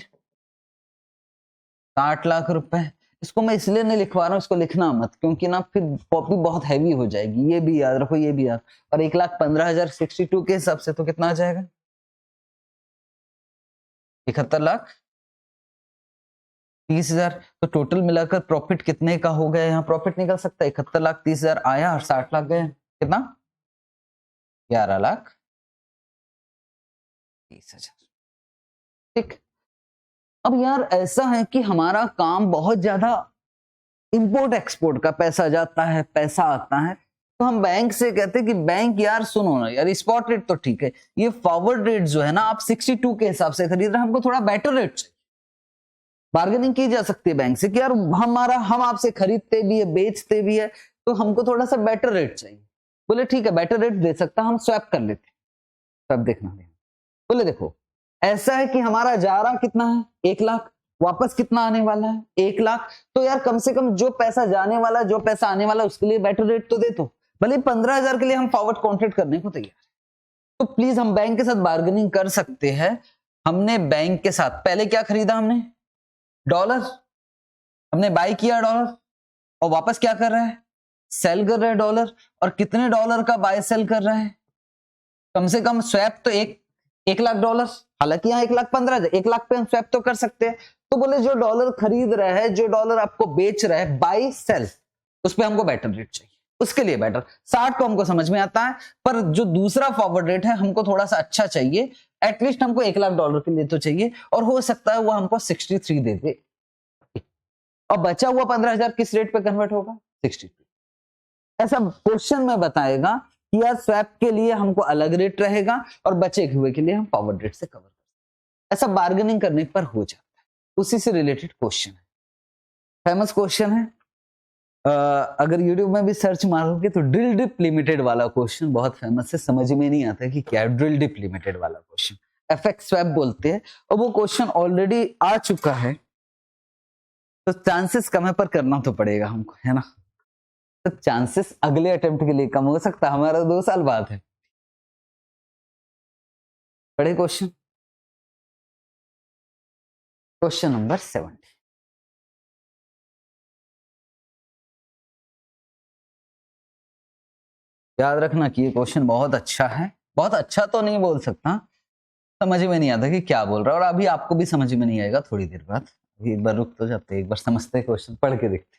60 लाख रुपए। इसको मैं इसलिए नहीं लिखवा रहा हूँ, इसको लिखना मत, क्योंकि ना फिर कॉपी बहुत हैवी हो जाएगी। ये भी याद रखो, ये भी याद। और 1,15,000 62 के हिसाब से तो कितना आ जाएगा? 71,30,000। तो टोटल मिलाकर प्रॉफिट कितने का हो गया? यहाँ प्रॉफिट निकल सकता है 71,30,000 आया और 60 लाख गए, कितना? 11,30,000। ठीक। अब यार ऐसा है कि हमारा काम बहुत ज्यादा इंपोर्ट एक्सपोर्ट का, पैसा जाता है पैसा आता है, तो हम बैंक से कहते हैं कि बैंक यार सुनो ना यार, स्पॉट रेट तो ठीक है, ये फॉरवर्ड रेट जो है ना आप 62 के हिसाब से खरीद रहे हैं, हमको थोड़ा बेटर रेट चाहिए। बार्गेनिंग की जा सकती है बैंक से कि यार हम आपसे खरीदते भी है बेचते भी है, तो हमको थोड़ा सा बेटर रेट चाहिए। बोले ठीक है बेटर रेट दे सकता, हम स्वैप कर लेते। स्वैप देखना है। बोले देखो ऐसा है कि हमारा जा रहा कितना है? 1,00,000, वापस कितना आने वाला है? 1,00,000। तो यार कम से कम जो पैसा जाने वाला जो पैसा आने वाला उसके लिए बेटर रेट तो दे दो। भले 15,000 के लिए हम फॉरवर्ड कॉन्ट्रैक्ट करने को तैयार है, तो प्लीज हम बैंक के साथ बार्गेनिंग कर सकते हैं। हमने बैंक के साथ पहले क्या खरीदा? हमने डॉलर, हमने बाई किया डॉलर, और वापस क्या कर रहा है? सेल कर रहा है डॉलर। और कितने डॉलर का बाय सेल कर रहा है? कम से कम स्वैप तो $1,00,000। हालांकि यहाँ 1,15,000, 1,00,000 पे हम स्वैप तो कर सकते हैं। तो बोले जो डॉलर खरीद रहा है, जो डॉलर आपको बेच रहा है, बाई सेल, उस पे हमको बेटर रेट चाहिए। उसके लिए बेटर 60 तो हमको समझ में आता है, पर जो दूसरा फॉरवर्ड रेट है हमको थोड़ा सा अच्छा चाहिए। एटलीस्ट हमको $1,00,000 के लिए तो चाहिए, और हो सकता है वो हमको 63 दे दे। और बचा हुआ 15,000 किस रेट पे कन्वर्ट होगा? 62। ऐसा क्वेश्चन में बताएगा कि यार स्वैप के लिए हमको अलग रेट रहेगा और बचे हुए के लिए हम फॉरवर्ड रेट से कवर कर सकते, ऐसा बार्गेनिंग करने पर हो जाता है। उसी से रिलेटेड क्वेश्चन है, फेमस क्वेश्चन है। अगर यूट्यूब में भी सर्च मारोगे तो ड्रिल डिप लिमिटेड वाला क्वेश्चन बहुत फेमस है, समझ में नहीं आता कि क्या है ड्रिल डिप लिमिटेड वाला क्वेश्चन, एफएक्स स्वैप बोलते हैं, और वो क्वेश्चन ऑलरेडी आ चुका है, तो चांसेस कम है पर करना तो पड़ेगा हमको, है ना। तो चांसेस अगले अटेम्प्ट के लिए कम हो सकता है, हमारा 2 साल बाद है। पढ़े क्वेश्चन, क्वेश्चन नंबर 70। याद रखना कि ये क्वेश्चन बहुत अच्छा है, बहुत अच्छा तो नहीं बोल सकता, समझ में नहीं आता कि क्या बोल रहा है, और अभी आपको भी समझ में नहीं आएगा थोड़ी देर बाद, एक बार रुक तो जाते, एक बार समझते क्वेश्चन, पढ़ के देखते।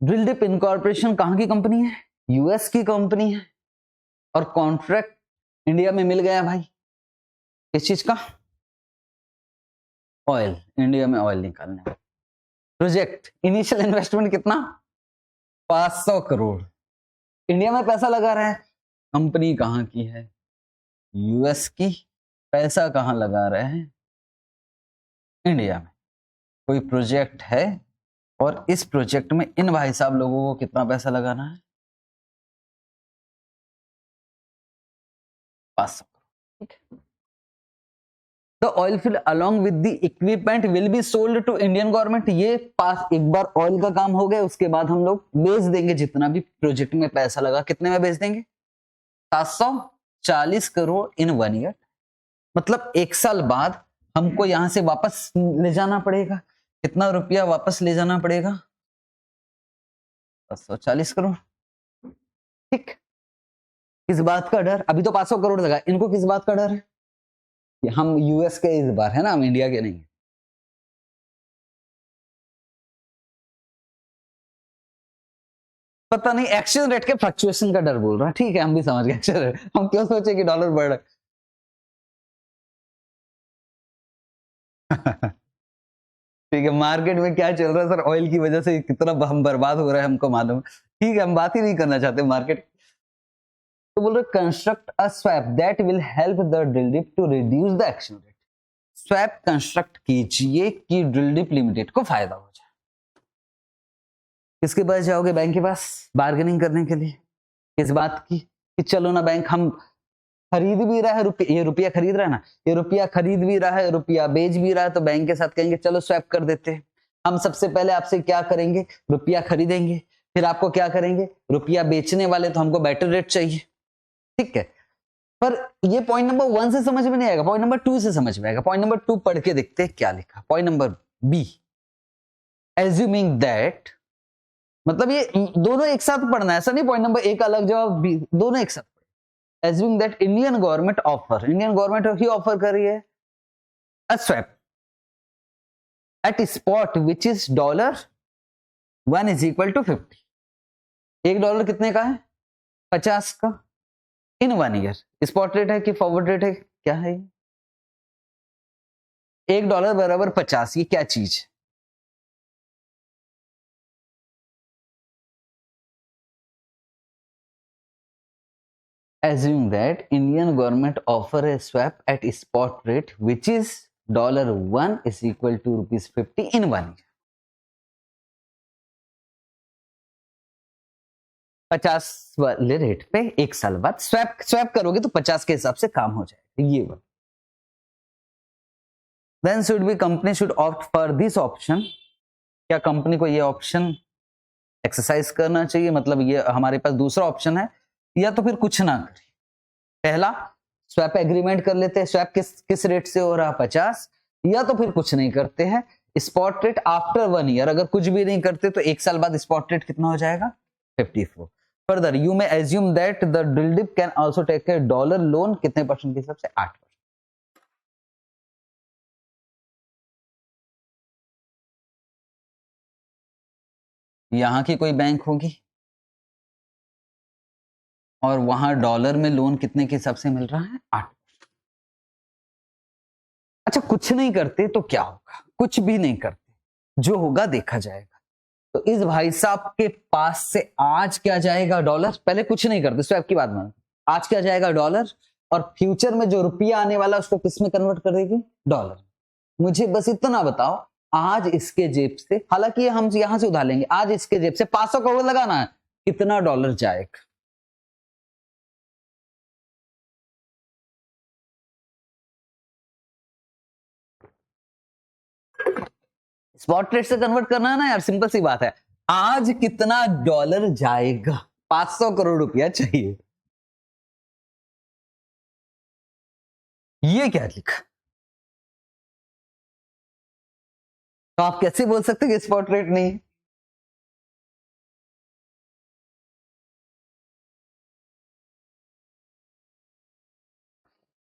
ड्रिल डिप इनकॉर्पोरेशन कहां की कंपनी है? यूएस की कंपनी है, और कॉन्ट्रैक्ट इंडिया में मिल गया भाई, किस चीज का? ऑयल, इंडिया में ऑयल निकालने का प्रोजेक्ट। इनिशियल इन्वेस्टमेंट कितना? 500 करोड़। इंडिया में पैसा लगा रहा है, कंपनी कहां की है? यूएस की। पैसा कहां लगा रहे हैं? इंडिया में। कोई प्रोजेक्ट है और इस प्रोजेक्ट में इन भाई साहब लोगों को कितना पैसा लगाना है? 500 करोड़। ठीक है। The oil field along with the equipment will be sold to Indian government. ये पास एक बार ऑयल का काम हो गया, उसके बाद हम लोग बेच देंगे जितना भी प्रोजेक्ट में पैसा लगा। कितने में बेच देंगे? 740 करोड़ इन 1 ईयर। मतलब 1 साल बाद हमको यहां से वापस ले जाना पड़ेगा। कितना रुपया वापस ले जाना पड़ेगा? 740 करोड़। ठीक। किस बात का डर? अभी तो 500 करोड़ लगा, इनको किस बात का डर है? कि हम यूएस के इस बार, है ना, हम इंडिया के नहीं। पता नहीं, एक्सचेंज रेट के फ्लक्चुएशन का डर बोल रहा है। ठीक है, हम भी समझ गए। चलो, हम क्यों सोचे कि डॉलर बढ़ रहा है। ठीक है, मार्केट में क्या चल रहा है सर, ऑयल की वजह से कितना हम बर्बाद हो रहा है हमको मालूम है। ठीक है, हम बात ही नहीं करना चाहते मार्केट। तो बोल रहे construct a swap that will help the drill dip to reduce the exchange rate. Swap construct कीजिए कि ड्रिल डिप लिमिटेड को फायदा हो जाए। किसके पास जाओगे? बैंक के पास, बार्गेनिंग करने के लिए। किस बात की? कि चलो ना बैंक, हम खरीद भी रहा है रुपया, ये रुपया खरीद रहा है ना, ये रुपया खरीद भी रहा है, रुपया बेच भी रहा है, तो बैंक के साथ कहेंगे चलो स्वैप कर देते हैं। हम सबसे पहले आपसे क्या करेंगे? रुपया खरीदेंगे, फिर आपको क्या करेंगे? रुपया बेचने वाले, तो हमको बेटर रेट चाहिए। ठीक है, पर ये पॉइंट नंबर 1 से समझ में नहीं आएगा, पॉइंट नंबर 2 से समझ में आएगा। पॉइंट नंबर 2 पढ़ के देखते हैं क्या लिखा। Point number B, assuming that, मतलब ये दोनों एक साथ पढ़ना है, ऐसा नहीं पॉइंट नंबर 1 अलग जवाब बी, दोनों एक साथ। Assuming that Indian government offer, Indian government ही ऑफर कर रही है a swap at spot which is $1 is equal to 50। $1 कितने का है? 50 का, इन 1 ईयर। स्पॉट रेट है कि फॉरवर्ड रेट है? क्या है $1 बराबर 50, ये क्या चीज? Assume that Indian government offer a swap at spot rate which is $1 is equal to ₹50 in 1 year। 50 वाले रेट पे 1 साल बाद स्वैप करोगे तो 50 के हिसाब से काम हो जाएगा। ये बात। Then should be company should opt for this option। क्या कंपनी को ये ऑप्शन एक्सरसाइज करना चाहिए? मतलब ये हमारे पास दूसरा ऑप्शन है, या तो फिर कुछ ना करे। पहला, स्वैप एग्रीमेंट कर लेते हैं, स्वैप किस रेट से हो रहा? 50, या तो फिर कुछ नहीं करते हैं, स्पॉट रेट आफ्टर 1 ईयर। अगर कुछ भी नहीं करते तो 1 साल बाद स्पॉट रेट कितना हो जाएगा? 54। Further you may assume that the drill dip can also take a dollar loan, कितने परसेंट के हिसाब से? 8%। यहां की कोई बैंक होगी और वहां डॉलर में लोन कितने के हिसाब से मिल रहा है? 8। अच्छा, कुछ नहीं करते तो क्या होगा? कुछ भी नहीं करते, जो होगा देखा जाएगा। तो इस भाई साहब के पास से आज क्या जाएगा डॉलर, पहले कुछ नहीं करते स्वैप की बात मान, आज क्या जाएगा डॉलर, और फ्यूचर में जो रुपया आने वाला उसको किस में कन्वर्ट कर देगी, डॉलर। मुझे बस इतना बताओ, आज इसके जेब से, हालांकि हम यहां से उधार लेंगे, आज इसके जेब से 500 करोड़ लगाना है, कितना डॉलर जाएगा। स्पॉट रेट से कन्वर्ट करना है ना यार, सिंपल सी बात है। आज कितना डॉलर जाएगा, 500 करोड़ रुपया चाहिए। ये क्या लिखा, तो आप कैसे बोल सकते कि स्पॉट रेट नहीं है।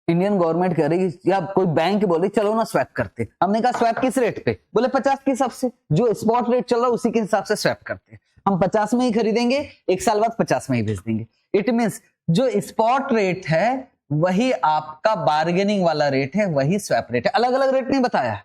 इंडियन गवर्नमेंट कह रही या कोई बैंक बोले चलो ना स्वैप करते, हमने कहा स्वैप किस रेट पे, बोले 50 के हिसाब से, जो स्पॉट रेट चल रहा है उसी के हिसाब से स्वैप करते, हम 50 में ही खरीदेंगे, एक साल बाद 50 में ही बेच देंगे। इट मींस जो स्पॉट रेट है वही आपका बार्गेनिंग वाला रेट है, वही स्वैप रेट है, अलग अलग रेट नहीं बताया।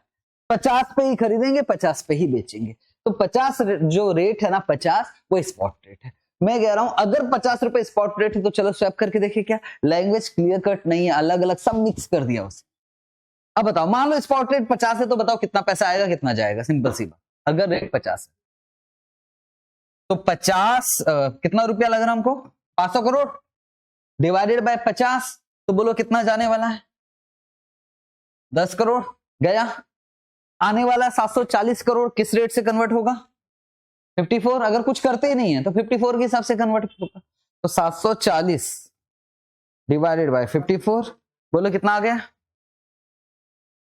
50 पे ही खरीदेंगे, 50 पे ही बेचेंगे, तो 50 जो रेट है ना 50, वो स्पॉट रेट है। मैं कह रहा हूं अगर 50 रुपए स्पॉट रेट है तो चलो स्वैप करके देखिए, क्या लैंग्वेज क्लियर कट नहीं है, अलग अलग सब मिक्स कर दिया उसे। अब बताओ, मान लो स्पॉट रेट 50 है, तो बताओ कितना पैसा आएगा, कितना जाएगा, सिंपल सी बात। अगर रेट 50 है तो 50 कितना रुपया लग रहा है हमको, 500 करोड़ डिवाइडेड बाय 50, तो बोलो कितना जाने वाला है, 10 करोड़ गया। आने वाला 740 करोड़ किस रेट से कन्वर्ट होगा, 54। अगर कुछ करते ही नहीं है तो 54 के हिसाब से कन्वर्ट होगा, तो 740 डिवाइडेड बाय 54, बोलो कितना आ गया,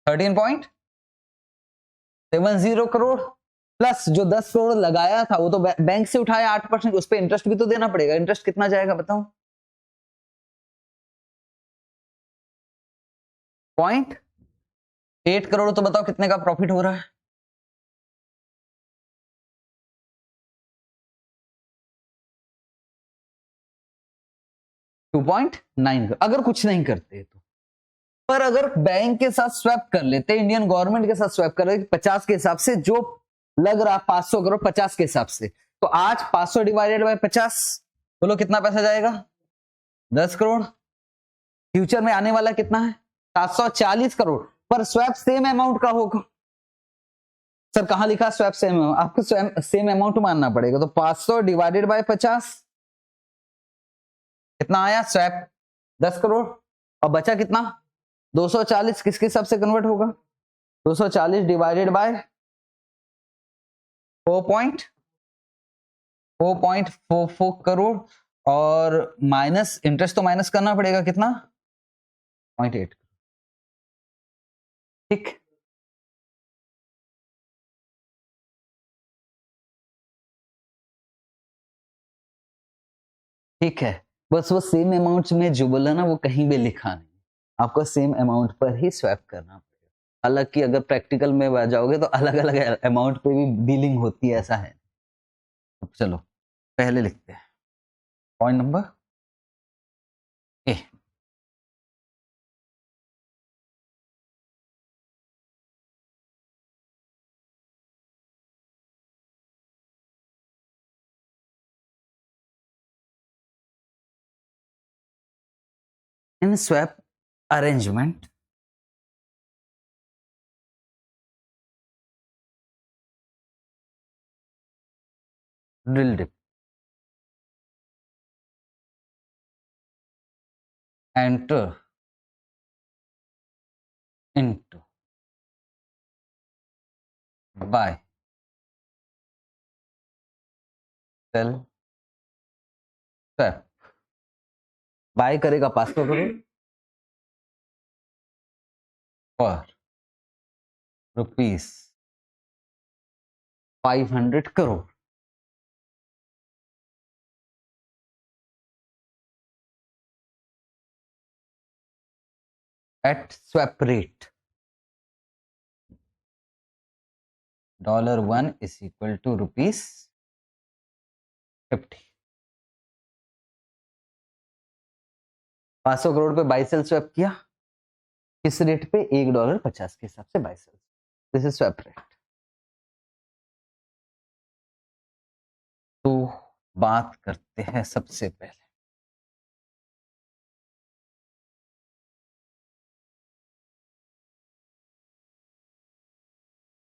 13.70 करोड़। प्लस जो 10 करोड़ लगाया था वो तो बैंक से उठाया 8%, उस पर इंटरेस्ट भी तो देना पड़ेगा, इंटरेस्ट कितना जाएगा बताओ, 0.8 करोड़। तो बताओ कितने का प्रॉफिट हो रहा है, 2.9। अगर कुछ नहीं करते तो, पर अगर बैंक के साथ स्वैप कर लेते, इंडियन गवर्नमेंट के साथ स्वैप कर लेते 50 के हिसाब से, जो लग रहा 500 करोड़ 50 के हिसाब से, तो आज 500 डिवाइडेड बाय 50, बोलो कितना पैसा जाएगा, 10 करोड़। फ्यूचर में आने वाला कितना है, 740 करोड़, पर स्वैप सेम अमाउंट का होगा। सर कहां लिखा स्वैप सेम, आपको सेम अमाउंट मानना पड़ेगा, तो 500 डिवाइडेड बाय 50 कितना आया, स्वैप 10 करोड़, और बचा कितना 240, किसके हिसाब से कन्वर्ट होगा, 240 डिवाइडेड बाय 4.44 करोड़, और माइनस इंटरेस्ट तो माइनस करना पड़ेगा कितना, 0.8। ठीक, ठीक है। बस वो सेम अमाउंट में जो बोला ना वो कहीं भी लिखा नहीं, आपको सेम अमाउंट पर ही स्वैप करना पड़ेगा। हालांकि अगर प्रैक्टिकल में जाओगे तो अलग अलग अमाउंट पे भी डीलिंग होती है, ऐसा है। चलो पहले लिखते हैं point number A. In swap arrangement drill dip enter into buy sell swap। Buy करेगा 500 करोड़ और rupees 500 crore at swap rate $1 is equal to ₹50। 500 crore पे बाई सेल स्वैप किया, किस रेट पे, $1.50 के हिसाब से buy sell, this is swap rate. बात करते हैं सबसे पहले।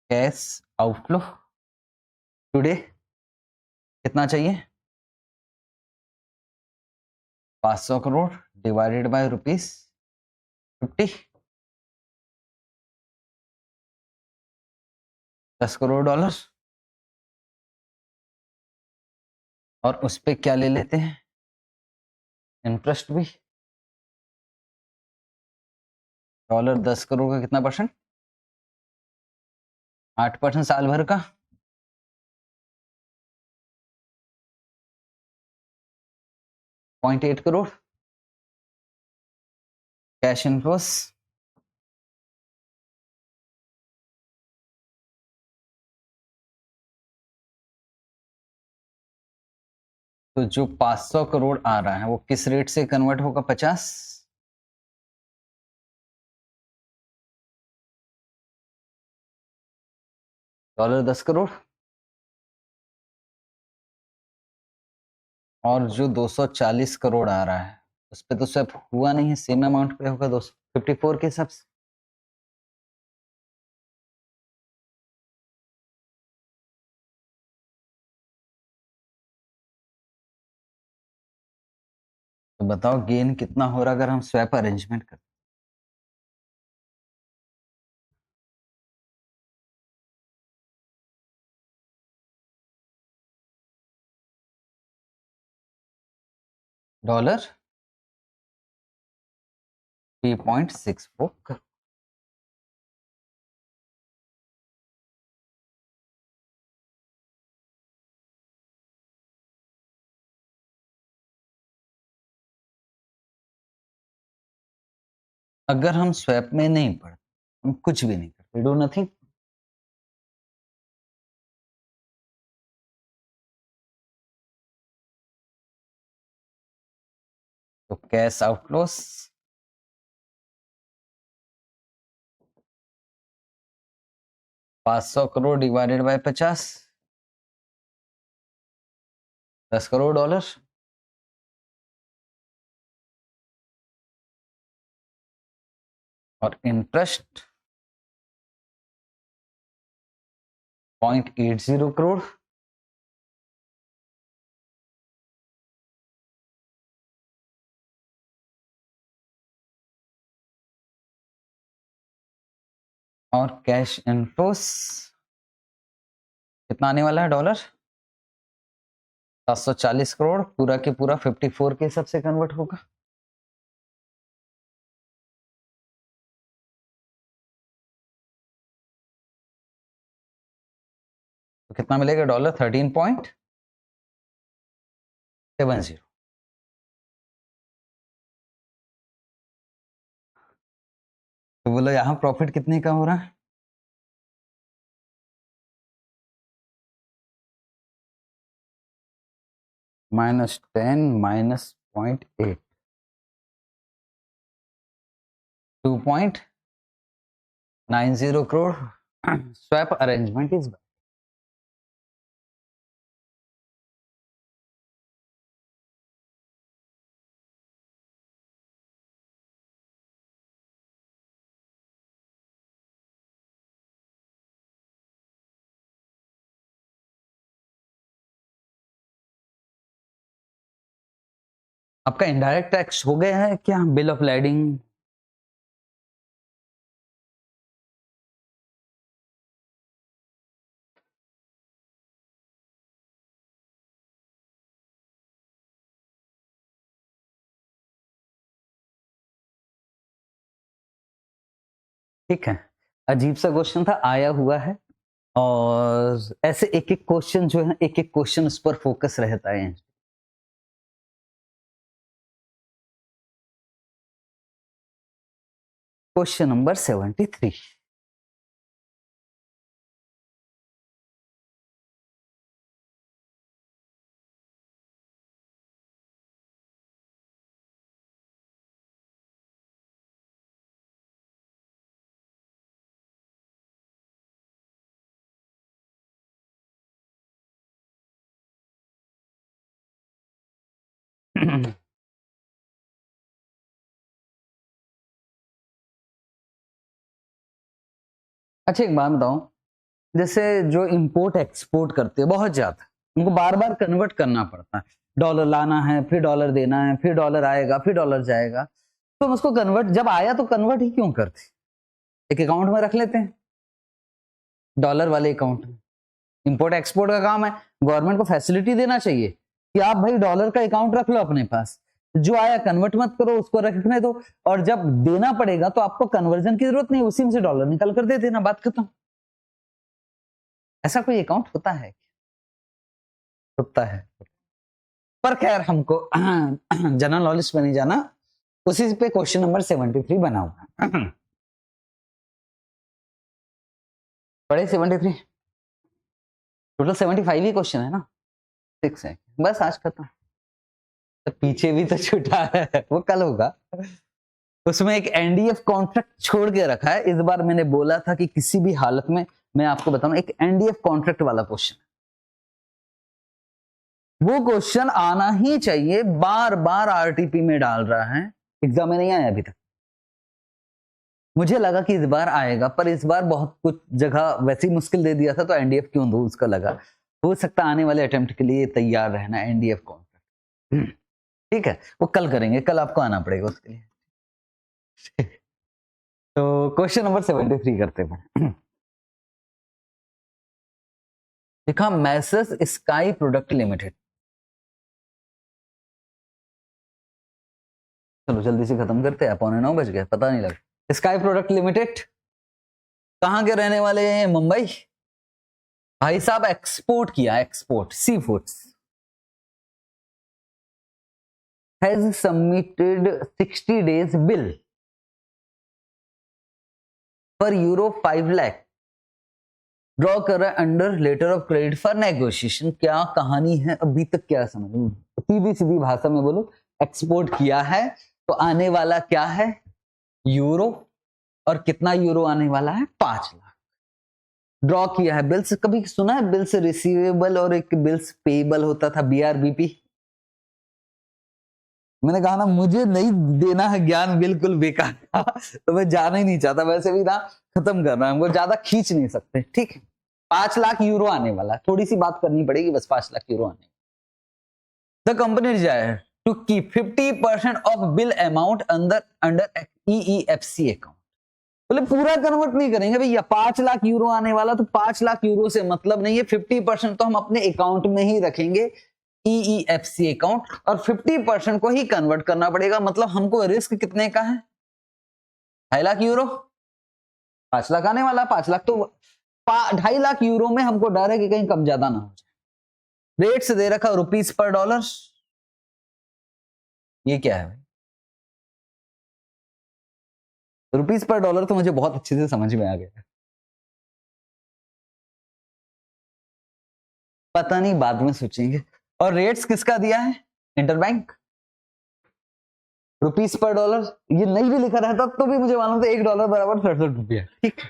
कैश आउटफ्लो टुडे कितना चाहिए? 500 crore divided by ₹50, 10 crore dollar. और उस पे क्या ले लेते हैं? इंटरेस्ट भी। डॉलर 10 करोड़ का कितना परसेंट? 8% साल भर का। 0.8 करोड़ कैश इनफ्लोस। तो जो 500 करोड़ आ रहा है वो किस रेट से कन्वर्ट होगा? 50। डॉलर 10 करोड़ और जो 240 करोड़ आ रहा है उस पे तो स्वैप हुआ नहीं है, सेम अमाउंट पे होगा 254 के हिसाब से। तो बताओ गेन कितना हो रहा अगर हम स्वैप अरेंजमेंट करते? डॉलर 3.64। अगर हम स्वैप में नहीं पढ़ते, हम कुछ भी नहीं करते, डू नथिंग, तो cash outflows 500 crore divided by 50, 10 crore dollar. और इंटरेस्ट 0.80 करोड़। और कैश इनफ्लोस कितना आने वाला है? डॉलर 740 करोड़, पूरा के पूरा 54 के हिसाब से कन्वर्ट होगा। तो कितना मिलेगा? डॉलर 13.70। तो बोलो यहाँ प्रॉफिट कितने का हो रहा है? -10 -0.8, 2.90 करोड़। Swap arrangement is. आपका इनडायरेक्ट टैक्स हो गया है क्या? Bill of lading. ठीक है, अजीब सा क्वेश्चन था, आया हुआ है। और ऐसे एक एक क्वेश्चन जो है, एक एक क्वेश्चन उस पर फोकस रहता है। Question number 73। अच्छा एक बात बताओ, जैसे जो इंपोर्ट एक्सपोर्ट करते हैं बहुत ज्यादा, उनको बार बार कन्वर्ट करना पड़ता है, डॉलर लाना है फिर डॉलर देना है, फिर डॉलर आएगा फिर डॉलर जाएगा, तो हम उसको कन्वर्ट, जब आया तो कन्वर्ट ही क्यों करते, एक अकाउंट में रख लेते हैं, डॉलर वाले अकाउंट में। इंपोर्ट एक्सपोर्ट का काम है, गवर्नमेंट को फैसिलिटी देना चाहिए कि आप भाई डॉलर का अकाउंट रख लो अपने पास, जो आया कन्वर्ट मत करो, उसको रखने दो, और जब देना पड़ेगा तो आपको कन्वर्जन की जरूरत नहीं, उसी में से डॉलर निकल कर दे देना, बात खत्म। ऐसा कोई अकाउंट होता है? होता है, पर खैर हमको जनरल नॉलेज पे नहीं जाना, उसी पे क्वेश्चन नंबर 73 बनाऊंगा। पढ़े 73, टोटल 75 ही क्वेश्चन है ना, 6 है बस, आज खत्म। तो पीछे भी तो छूटा है, वो कल होगा। उसमें एक एनडीएफ कॉन्ट्रैक्ट छोड़ के रखा है, इस बार मैंने बोला था कि किसी भी हालत में मैं आपको बताऊं, एक एनडीएफ कॉन्ट्रैक्ट वाला क्वेश्चन, वो क्वेश्चन आना ही चाहिए, बार बार आरटीपी में डाल रहा है, एग्जाम में नहीं आया अभी तक। मुझे लगा कि इस बार आएगा, पर इस बार बहुत कुछ जगह वैसे ही मुश्किल दे दिया था, तो एनडीएफ क्यों दो, उसका लगा हो सकता आने वाले अटेम्प्ट के लिए तैयार रहना, एनडीएफ कॉन्ट्रैक्ट। ठीक है, वो कल करेंगे, कल आपको आना पड़ेगा उसके लिए। तो क्वेश्चन नंबर 73 करते हैं। देखा, मैसेस स्काई प्रोडक्ट लिमिटेड, चलो जल्दी से खत्म करते हैं, 8:45 बज गए, पता नहीं लगा। स्काई प्रोडक्ट लिमिटेड कहां के रहने वाले हैं? मुंबई। भाई साहब एक्सपोर्ट किया, export sea foods, has submitted 60 days bill पर euro 5 लाख, ड्रॉ कर रहा है under letter of credit for negotiation. क्या कहानी है अभी तक, क्या समझ, सीधी सीधी भाषा में बोलो, एक्सपोर्ट किया है तो आने वाला क्या है? यूरो, और कितना यूरो आने वाला है? 5 लाख। ड्रॉ किया है, बिल्स कभी सुना है? बिल्स रिसीवेबल और एक बिल्स पेबल होता था, बीआरबीपी। मैंने कहा ना मुझे नहीं देना है ज्ञान, बिल्कुल बेकार था, तो मैं जाना ही नहीं चाहता, वैसे भी ना खत्म कर रहा हूं, वो ज्यादा खींच नहीं सकते। ठीक है, 5 लाख यूरो आने वाला, थोड़ी सी बात करनी पड़ेगी बस, 5 लाख यूरो आने। The company desire to keep 50% of bill amount under EEFC account. बोले पूरा कन्वर्ट नहीं करेंगे भैया, 5 लाख यूरो आने वाला, तो 5 लाख यूरो से मतलब नहीं है, 50% तो हम अपने अकाउंट में ही रखेंगे, EEFC अकाउंट, और 50% को ही कन्वर्ट करना पड़ेगा। मतलब हमको रिस्क कितने का है? 2.5 लाख यूरो, 5 लाख आने वाला, 5 लाख तो 2.5 लाख यूरो में हमको डर है कि कहीं कम ज्यादा ना हो जाए। रेट से दे रखा रुपीस पर डॉलर, ये क्या है भाई? रुपीस पर डॉलर तो मुझे बहुत अच्छे से समझ में आ गया, पता नहीं बाद में सोचेंगे। और रेट्स किसका दिया है? इंटरबैंक। रुपीस पर डॉलर, ये नहीं भी लिखा रहता तो भी मुझे मालूम था $1 बराबर 67 रुपया। ठीक,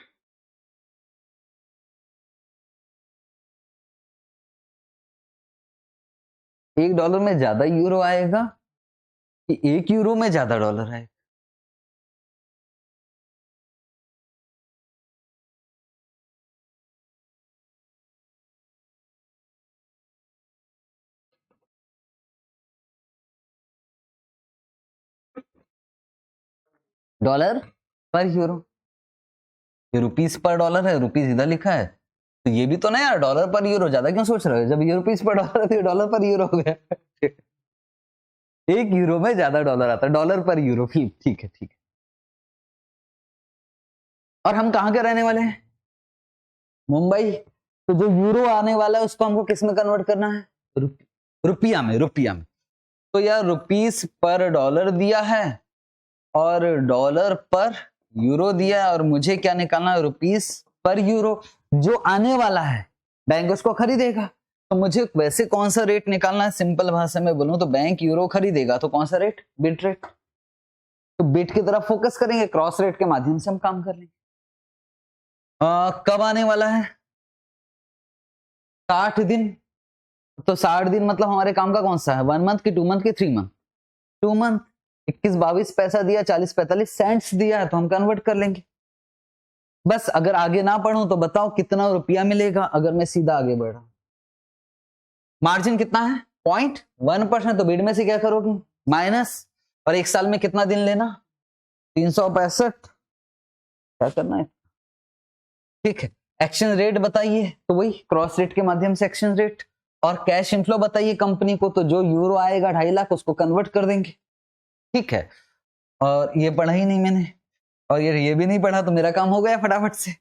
$1 में ज्यादा यूरो आएगा कि 1 यूरो में ज्यादा डॉलर आएगा? डॉलर पर यूरो, ये रुपीस पर डॉलर है, रुपीस इधर लिखा है, तो ये भी तो ना यार, डॉलर पर यूरो ज्यादा क्यों सोच रहे हो? जब ये रुपीस पर डॉलर है तो डॉलर पर यूरो हो गया। 1 यूरो में ज्यादा डॉलर आता है, डॉलर पर यूरो। ठीक है, ठीक है। और हम कहां के रहने वाले हैं? मुंबई। तो जो यूरो आने वाला है उसको हमको किस में कन्वर्ट करना है? रुपया में, रुपया में। तो यार रुपीस पर डॉलर दिया है और डॉलर पर यूरो दिया है, और मुझे क्या निकालना है? रुपीस पर यूरो। जो आने वाला है बैंक उसको खरीदेगा, तो मुझे वैसे कौन सा रेट निकालना है? सिंपल भाषा में बोलूं तो बैंक यूरो खरीदेगा, तो कौन सा रेट? Bit rate. तो बिट की तरफ फोकस करेंगे, क्रॉस रेट के माध्यम से हम काम कर लेंगे। कब आने वाला है? 60 दिन। तो 60 दिन मतलब हमारे काम का कौन सा है? 1 मंथ की, 2 मंथ की, 3 मंथ? 2 मंथ। 21-22 पैसा दिया, 40-45 सेंट्स दिया है, तो हम कन्वर्ट कर लेंगे। बस अगर आगे ना पढ़ूं तो बताओ कितना रुपया मिलेगा अगर मैं सीधा आगे बढ़ा। मार्जिन कितना है 0.1%, तो बीड में से क्या करोगे माइनस, और एक साल में कितना दिन लेना 365, क्या करना है, ठीक है। एक्सचेंज रेट बताइए, तो वही क्रॉस रेट के माध्यम से एक्सचेंज रेट, और कैश इनफ्लो बताइए कंपनी को, तो जो यूरो आएगा 2.5 लाख उसको कन्वर्ट कर देंगे, ठीक है। और ये पढ़ा ही नहीं मैंने, और ये भी नहीं पढ़ा, तो मेरा काम हो गया फटाफट से।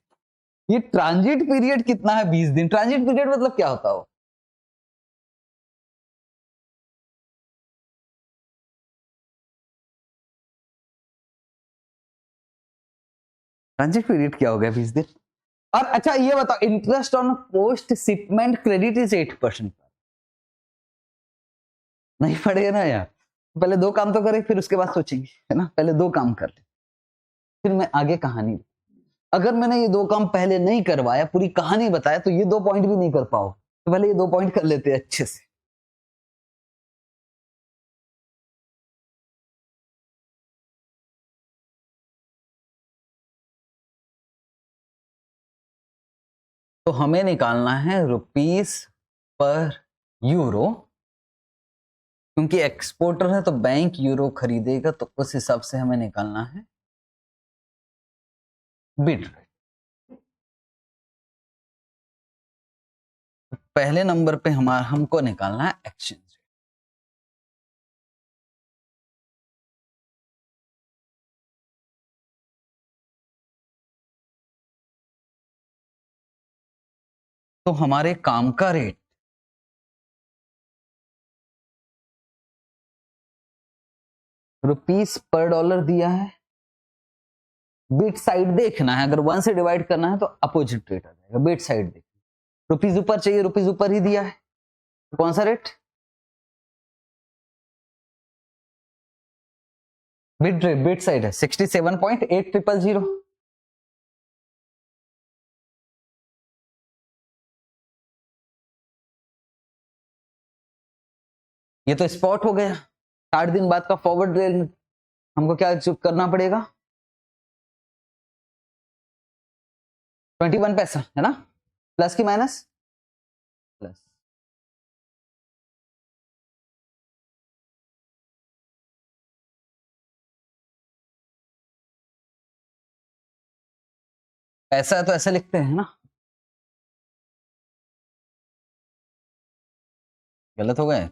ये ट्रांजिट पीरियड कितना है 20 दिन। ट्रांजिट पीरियड मतलब क्या होता हो, ट्रांजिट पीरियड क्या हो गया 20 दिन। और अच्छा ये बताओ, interest on post shipment credit is 8%। नहीं पड़ेगा ना यार, पहले दो काम तो करें फिर उसके बाद सोचेंगे, है ना, पहले दो काम कर ले फिर मैं आगे कहानी। अगर मैंने ये दो काम पहले नहीं करवाया, पूरी कहानी बताया, तो ये दो पॉइंट भी नहीं कर पाओ, तो पहले ये दो पॉइंट कर लेते हैं अच्छे से। तो हमें निकालना है रुपीस पर यूरो, क्योंकि एक्सपोर्टर है तो बैंक यूरो खरीदेगा, तो उस हिसाब से हमें निकालना है बिड रेट। पहले नंबर पे हमको निकालना है एक्सचेंज रेट। तो हमारे काम का रेट रुपीस पर डॉलर दिया है, बिट साइड देखना है, अगर 1 से डिवाइड करना है तो अपोजिट रेट आ जाएगा, बिट साइड देखना। रुपीस ऊपर चाहिए, रुपीस ऊपर ही दिया है, तो कौन सा rate, bit rate, bit side है 67.8000। ये तो स्पॉट हो गया, 60 दिन बाद का फॉरवर्ड रेट हमको क्या करना पड़ेगा, 21 पैसा, है ना, प्लस की माइनस, प्लस। ऐसा है तो ऐसा लिखते हैं ना, गलत हो गए।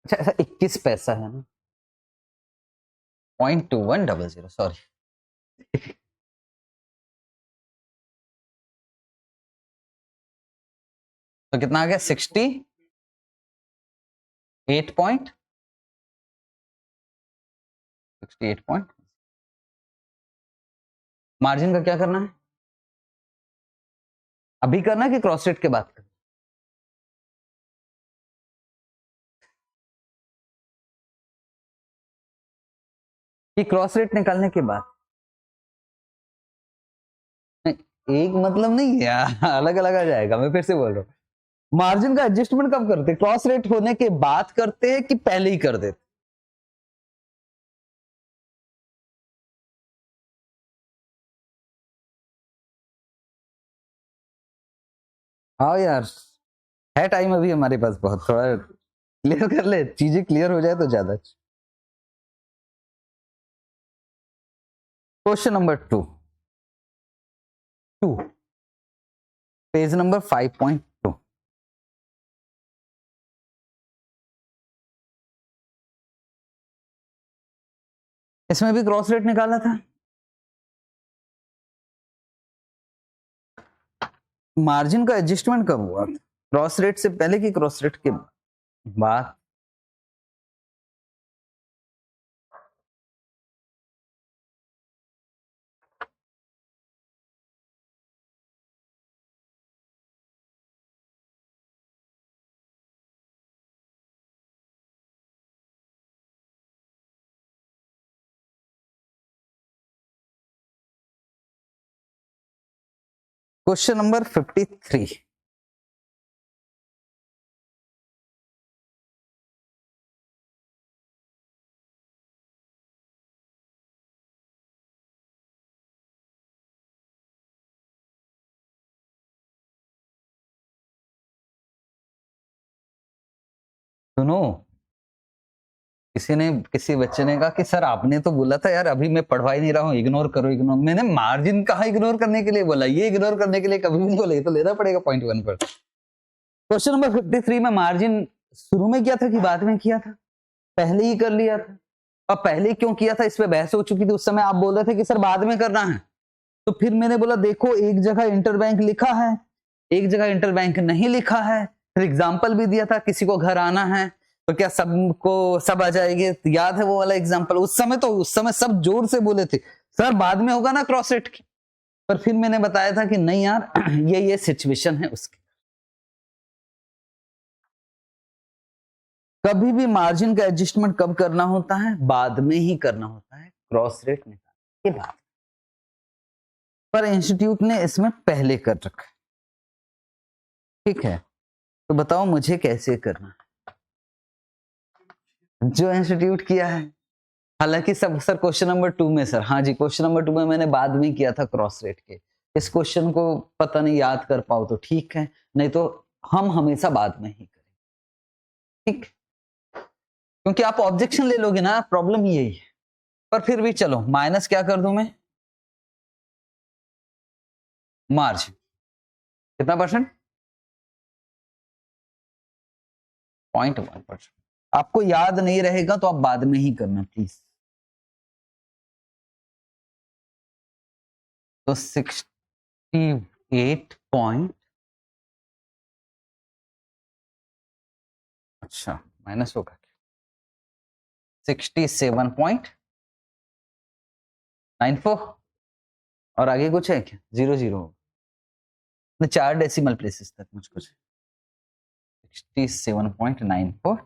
अच्छा ऐसा 21 पैसा है ना, 0.2100, सॉरी। तो कितना आ गया 68.68 मार्जिन का क्या करना है, अभी करना है कि क्रॉस रेट के बाद करना, कि क्रॉस रेट निकालने के बाद, एक मतलब नहीं यार, अलग अलग आ जाएगा, मैं फिर से बोल रहा हूँ। मार्जिन का एडजस्टमेंट कब करते, क्रॉस रेट होने के बाद करते हैं कि पहले ही कर देते। हाँ यार, है टाइम अभी हमारे पास बहुत, थोड़ा क्लियर कर ले, चीजें क्लियर हो जाए तो ज्यादा। Question number 2, page number 5.2। इसमें भी क्रॉस रेट निकाला था, मार्जिन का एडजस्टमेंट कब हुआ, क्रॉस रेट से पहले की क्रॉस रेट के बाद। क्वेश्चन नंबर 53, सुनो, किसी बच्चे ने कहा कि सर आपने तो बोला था यार अभी मैं पढ़वा ही नहीं रहा हूँ, इग्नोर करो इग्नोर। मैंने मार्जिन कहा इग्नोर करने के लिए बोला, ये इग्नोर करने के लिए कभी भी नहीं बोला, ये तो लेना पड़ेगा पॉइंट 1 पर। क्वेश्चन नंबर 53 में मार्जिन शुरू में किया था कि बाद में किया था? पहले ही कर लिया था। और पहले क्यों किया था इस पे बहस हो चुकी थी, उस समय आप बोल रहे थे कि सर बाद में करना है। तो फिर मैंने बोला देखो एक जगह इंटरबैंक लिखा है, एक जगह इंटरबैंक नहीं लिखा है। फिर एग्जाम्पल भी दिया था, किसी को घर आना है तो क्या सबको सब आ जाएंगे, याद है वो वाला एग्जाम्पल? उस समय सब जोर से बोले थे सर बाद में होगा ना क्रॉस रेट की। पर फिर मैंने बताया था कि नहीं यार ये सिचुएशन है उसकी। कभी भी मार्जिन का एडजस्टमेंट कब करना होता है? बाद में ही करना होता है, क्रॉस रेट निकालने के बाद। पर इंस्टीट्यूट ने इसमें पहले कर रखा है, ठीक है? तो बताओ मुझे कैसे करना है जो इंस्टीट्यूट किया है। हालांकि सब सर क्वेश्चन नंबर 2 में सर, हाँ जी क्वेश्चन नंबर 2 में मैंने बाद में किया था क्रॉस रेट के। इस क्वेश्चन को पता नहीं याद कर पाओ तो ठीक है, नहीं तो हम हमेशा बाद में ही करें, ठीक? क्योंकि आप ऑब्जेक्शन ले लोगे ना, प्रॉब्लम यही है। पर फिर भी चलो माइनस क्या कर दूं मैं, मार्जिन कितना परसेंट? 0.1%। आपको याद नहीं रहेगा तो आप बाद में ही करना प्लीज। तो 68 पॉइंट, अच्छा माइनस होगा 67.94 और आगे कुछ है क्या? 00 4 डेसिमल प्लेसेस तक मुझको 67.94।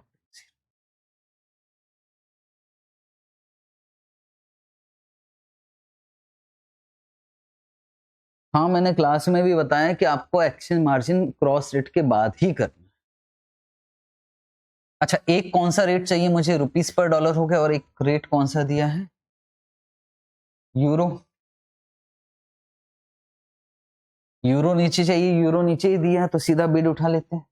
हाँ मैंने क्लास में भी बताया कि आपको एक्सचेंज मार्जिन क्रॉस रेट के बाद ही करना है। अच्छा एक कौन सा रेट चाहिए मुझे? रुपीस पर डॉलर हो गया, और एक रेट कौन सा दिया है? यूरो। यूरो नीचे चाहिए, यूरो नीचे ही दिया है तो सीधा बिड उठा लेते हैं।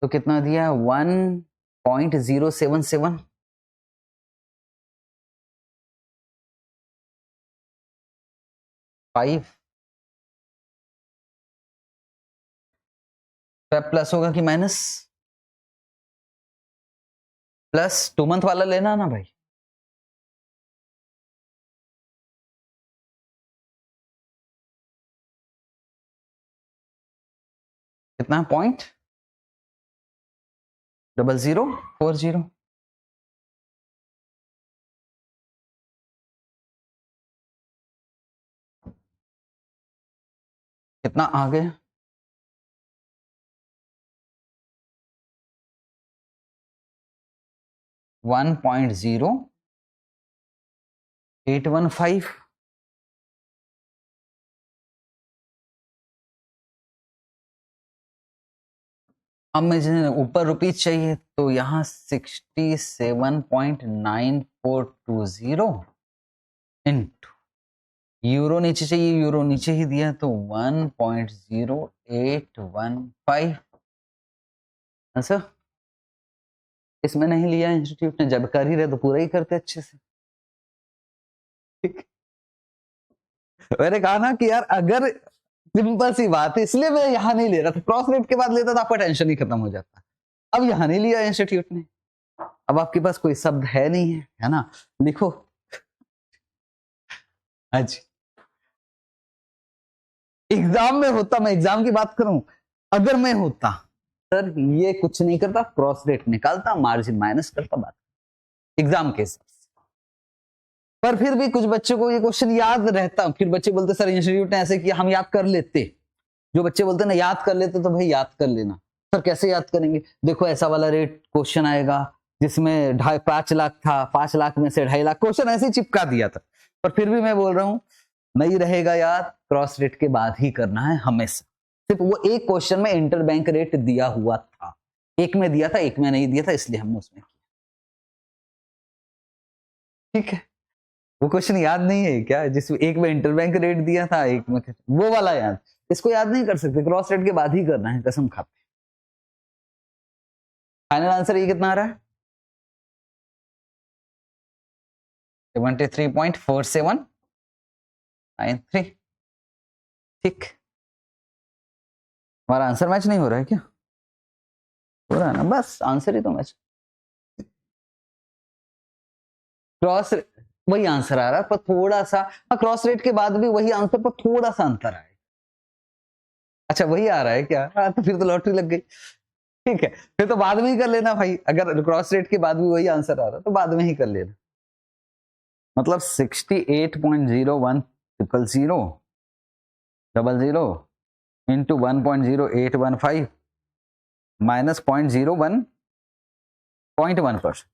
तो कितना दिया है? 1.077। 5 प्लस होगा कि माइनस? प्लस 2 मंथ वाला लेना ना भाई। कितना? 0.0040। कितना आ गया? 1.0815। अब मुझे ऊपर रुपीज चाहिए तो यहाँ 67.9420 इंटू यूरो नीचे चाहिए, यूरो नीचे ही दिया तो 1.0815। आंसर इसमें नहीं लिया इंस्टीट्यूट ने, जब कर ही रहे तो पूरा ही करते अच्छे से। मैंने कहा ना कि यार अगर सिंपल सी बात है, इसलिए मैं यहां नहीं ले रहा था, क्रॉस रेट के बाद लेता तो आपका टेंशन ही खत्म हो जाता। अब यहां नहीं लिया इंस्टीट्यूट ने, अब आपके पास कोई शब्द है नहीं है ना? लिखो। आज एग्जाम में होता, मैं एग्जाम की बात करूं, अगर मैं होता सर ये कुछ नहीं करता, क्रॉस रेट निकालता, मार्जिन माइनस करता, बात एग्जाम के हिसाब से। पर फिर भी कुछ बच्चों को ये क्वेश्चन याद रहता, फिर बच्चे बोलते सर इंस्टीट्यूट ने ऐसे किया, हम याद कर लेते। जो बच्चे बोलते ना याद कर लेते, तो भाई याद कर लेना। सर कैसे याद करेंगे? देखो ऐसा वाला रेट क्वेश्चन आएगा जिसमें 5 लाख था, 5 लाख में से 2.5 लाख, क्वेश्चन ऐसे ही चिपका दिया था। पर फिर भी मैं बोल रहा हूं नहीं रहेगा याद, क्रॉस रेट के बाद ही करना है हमेशा। सिर्फ वो एक क्वेश्चन में इंटरबैंक रेट दिया हुआ था, एक में दिया था एक में नहीं दिया था, इसलिए हमने उसमें किया। ठीक है? वो क्वेश्चन याद नहीं है क्या जिसमें एक में इंटरबैंक रेट दिया था, एक में वो वाला याद? इसको याद नहीं कर सकते, क्रॉस रेट के बाद ही करना है, कसम खाते। फाइनल आंसर ये कितना आ रहा है? 73.4793। ठीक, हमारा आंसर मैच नहीं हो रहा है क्या? हो रहा है ना, बस आंसर ही तो मैच। क्रॉस, वही आंसर आ रहा है पर थोड़ा सा, क्रॉस रेट के बाद भी वही आंसर पर थोड़ा सा अंतर आए। अच्छा वही आ रहा है क्या? हाँ तो फिर तो लॉटरी लग गई। ठीक है, फिर तो बाद में ही कर लेना भाई, अगर क्रॉस रेट के बाद भी वही आंसर आ रहा है तो बाद में ही कर लेना। मतलब 68.010000 इंटू 1.0815 माइनस 0.01%,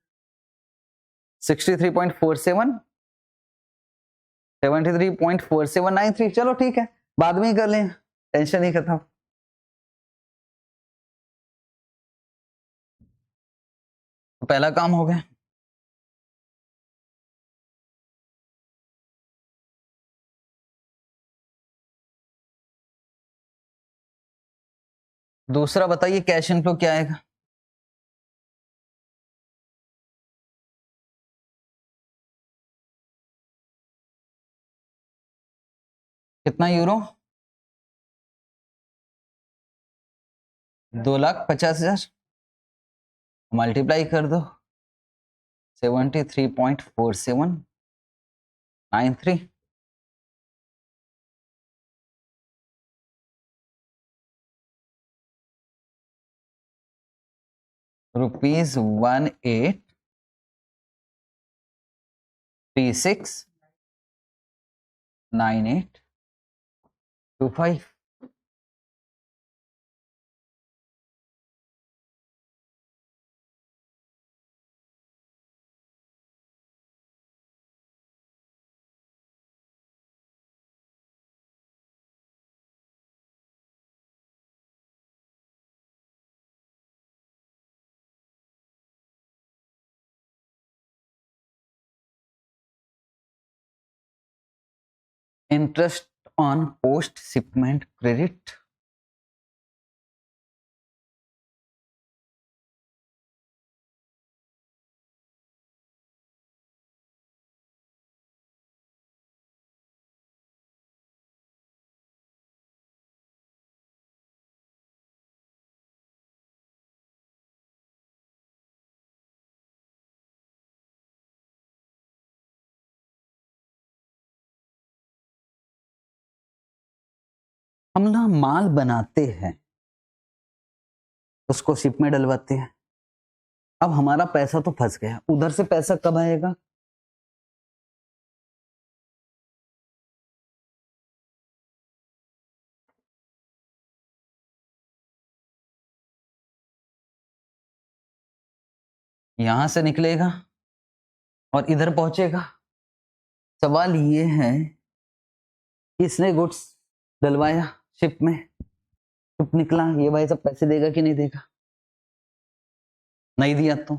63.47, 73.4793। चलो ठीक है, बाद में ही कर लें, टेंशन नहीं खत्म। तो पहला काम हो गया। दूसरा बताइए कैश इनफ्लो क्या आएगा? कितना यूरो? 2,50,000 मल्टीप्लाई कर दो 73.4793 ₹18369825। Interest on post shipment credit, हम ना माल बनाते हैं उसको शिप में डलवाते हैं। अब हमारा पैसा तो फंस गया, उधर से पैसा कब आएगा? यहां से निकलेगा और इधर पहुंचेगा। सवाल ये है किसने गुड्स डलवाया शिप में, शिप निकला, ये भाई सब पैसे देगा कि नहीं देगा? नहीं दिया तो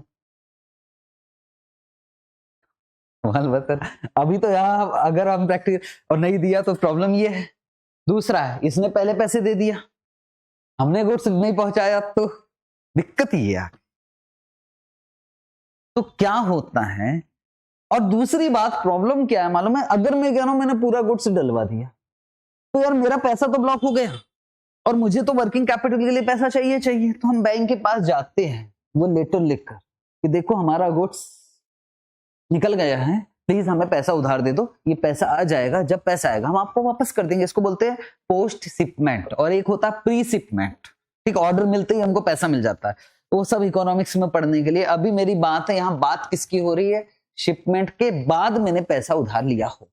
सवाल बता। अभी तो यहाँ अगर हम प्रैक्टिस और नहीं दिया तो प्रॉब्लम ये है। दूसरा है इसने पहले पैसे दे दिया, हमने गुड्स नहीं पहुंचाया तो दिक्कत ही है। तो क्या होता है, और दूसरी बात प्रॉब्लम क्या है मालूम है, अगर मैं कह रहा हूं मैंने पूरा गुड्स डलवा दिया तो यार मेरा पैसा तो ब्लॉक हो गया और मुझे तो वर्किंग कैपिटल के लिए पैसा चाहिए चाहिए। तो हम बैंक के पास जाते हैं वो लेटर लिखकर कि देखो हमारा गुड्स निकल गया है, प्लीज हमें पैसा उधार दे दो, ये पैसा आ जाएगा, जब पैसा आएगा हम आपको वापस कर देंगे। इसको बोलते हैं पोस्ट शिपमेंट, और एक होता है प्री शिपमेंट। ठीक, ऑर्डर मिलते ही हमको पैसा मिल जाता है। वो सब इकोनॉमिक्स में पढ़ने के लिए। अभी मेरी बात है, यहाँ बात किसकी हो रही है? शिपमेंट के बाद मैंने पैसा उधार लिया हो,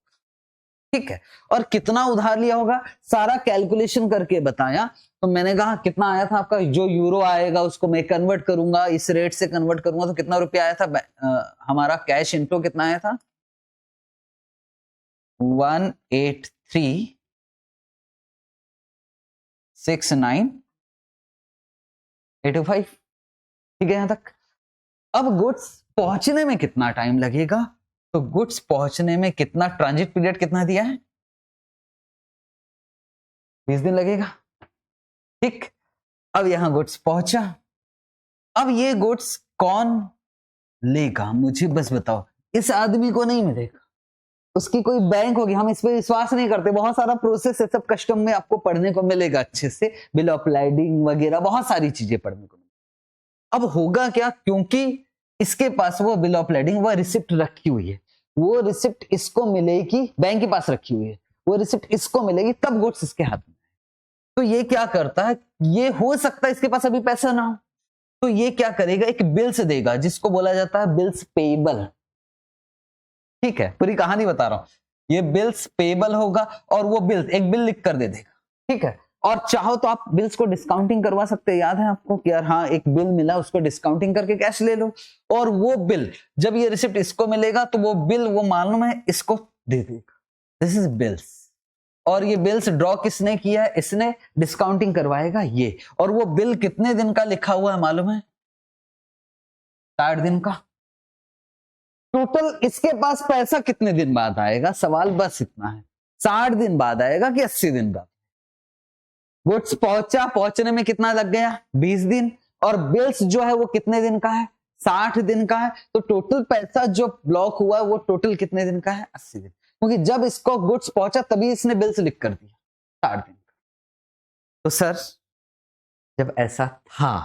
ठीक है। और कितना उधार लिया होगा सारा कैलकुलेशन करके बताया। तो मैंने कहा कितना आया था आपका, जो यूरो आएगा उसको मैं कन्वर्ट करूंगा, इस रेट से कन्वर्ट करूंगा तो कितना रुपया आया था। हमारा कैश इनफ्लो कितना आया था? 183,69825। ठीक है यहां तक। अब गुड्स पहुंचने में कितना टाइम लगेगा? तो गुड्स पहुंचने में कितना, ट्रांजिट पीरियड कितना दिया है? 20 दिन लगेगा। ठीक, अब यहां गुड्स पहुंचा, अब ये गुड्स कौन लेगा, मुझे बस बताओ। इस आदमी को नहीं मिलेगा, उसकी कोई बैंक होगी, हम इस पे विश्वास नहीं करते। बहुत सारा प्रोसेस है, सब कस्टम में आपको पढ़ने को मिलेगा अच्छे से, बिल ऑफ लाइडिंग वगैरह बहुत सारी चीजें पढ़ने को मिलेगी। अब होगा क्या, क्योंकि इसके पास वो बिल ऑफ लाइडिंग, वो रिसिप्ट रखी हुई है, वो रिसिप्ट इसको मिलेगी, बैंक के पास रखी हुई है, वो रिसिप्ट इसको मिलेगी, तब गुड्स इसके हाथ में। तो ये क्या करता है, ये हो सकता है इसके पास अभी पैसा ना हो, तो ये क्या करेगा, एक बिल्स देगा जिसको बोला जाता है बिल्स पेएबल। ठीक है, पूरी कहानी बता रहा हूं। ये बिल्स पेएबल होगा और वो बिल, एक बिल लिख कर दे देगा। ठीक है, और चाहो तो आप बिल्स को डिस्काउंटिंग करवा सकते हैं। याद है आपको कि यार हाँ एक बिल मिला, उसको डिस्काउंटिंग करके कैश ले लो, और वो बिल जब ये रिसिप्ट इसको मिलेगा तो वो बिल वो मालूम है इसको दे देगा। This is bills. और ये बिल्स ड्रॉ किसने किया है, इसने डिस्काउंटिंग करवाएगा ये। और वो बिल कितने दिन का लिखा हुआ है मालूम है, 60 दिन का। टोटल इसके पास पैसा कितने दिन बाद आएगा, सवाल बस इतना है, 60 दिन बाद आएगा कि 80 दिन बाद। गुड्स पहुंचा, पहुंचने में कितना लग गया, 20 दिन, और बिल्स जो है वो कितने दिन का है, 60 दिन का है। तो टोटल पैसा जो ब्लॉक हुआ है वो टोटल कितने दिन का है, 80 दिन। क्योंकि जब इसको गुड्स पहुंचा तभी इसने बिल्स लिख कर दिया 60 दिन का। तो सर जब ऐसा था,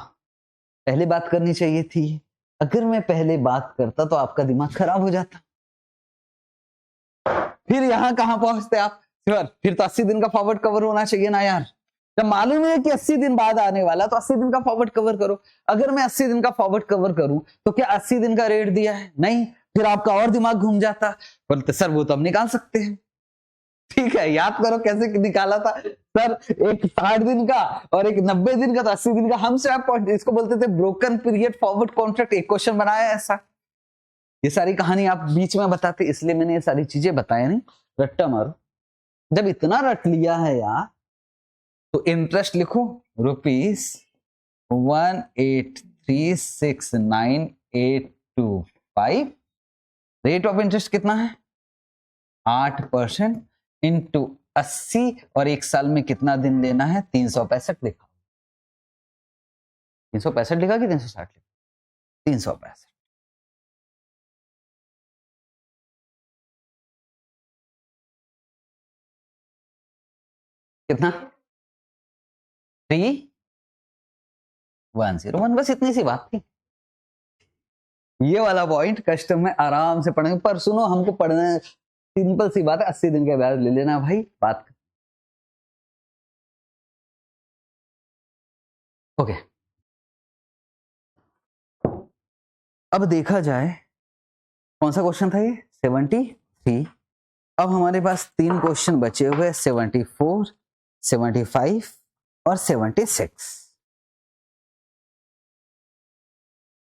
पहले बात करनी चाहिए थी। अगर मैं पहले बात करता तो आपका दिमाग खराब हो जाता। फिर यहां कहां पहुंचते आप, फिर तो 80 दिन का फॉरवर्ड कवर होना चाहिए ना यार। जब मालूम है कि 80 दिन बाद आने वाला, तो 80 दिन का फॉरवर्ड कवर करो। अगर मैं 80 दिन का फॉरवर्ड कवर करूं तो क्या 80 दिन का रेट दिया है, नहीं। फिर आपका और दिमाग घूम जाता, बोलते सर वो तो हम निकाल सकते हैं। ठीक है, याद करो कैसे निकाला था सर, एक 60 दिन का और एक 90 दिन का, तो 80 दिन का। हम स्वैप पॉइंट इसको बोलते थे, ब्रोकन पीरियड फॉरवर्ड कॉन्ट्रैक्ट। एक क्वेश्चन बनाया ऐसा। ये सारी कहानी आप बीच में बताते, इसलिए मैंने ये सारी चीजें बताया नहीं, रट्टा मारो। जब इतना रट लिया है यार, तो इंटरेस्ट लिखो, ₹18369,825। रेट ऑफ इंटरेस्ट कितना है, 8% इंटू 80, और एक साल में कितना दिन लेना है, 365 लिखा। 365 लिखा कि 360 लिखा, 365। कितना, 3101। बस इतनी सी बात थी। ये वाला पॉइंट कस्टम में आराम से पढ़ेंगे, पर सुनो हमको पढ़ना, सिंपल सी बात है, 80 दिन के ब्याज ले लेना भाई, बात। ओके, अब देखा जाए कौन सा क्वेश्चन था ये, 73। अब हमारे पास 3 क्वेश्चन बचे हुए, 74, 75 और 76।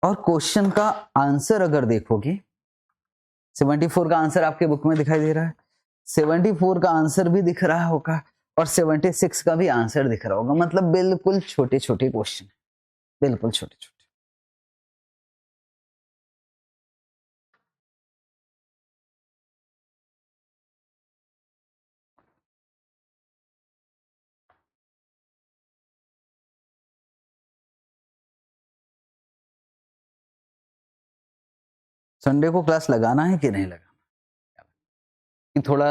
और क्वेश्चन का आंसर अगर देखोगे, 74 का आंसर आपके बुक में दिखाई दे रहा है, 74 का आंसर भी दिख रहा होगा, और 76 का भी आंसर दिख रहा होगा। मतलब बिल्कुल छोटे छोटे क्वेश्चन, बिल्कुल छोटे छोटे। संडे को क्लास लगाना है कि नहीं लगाना, कि थोड़ा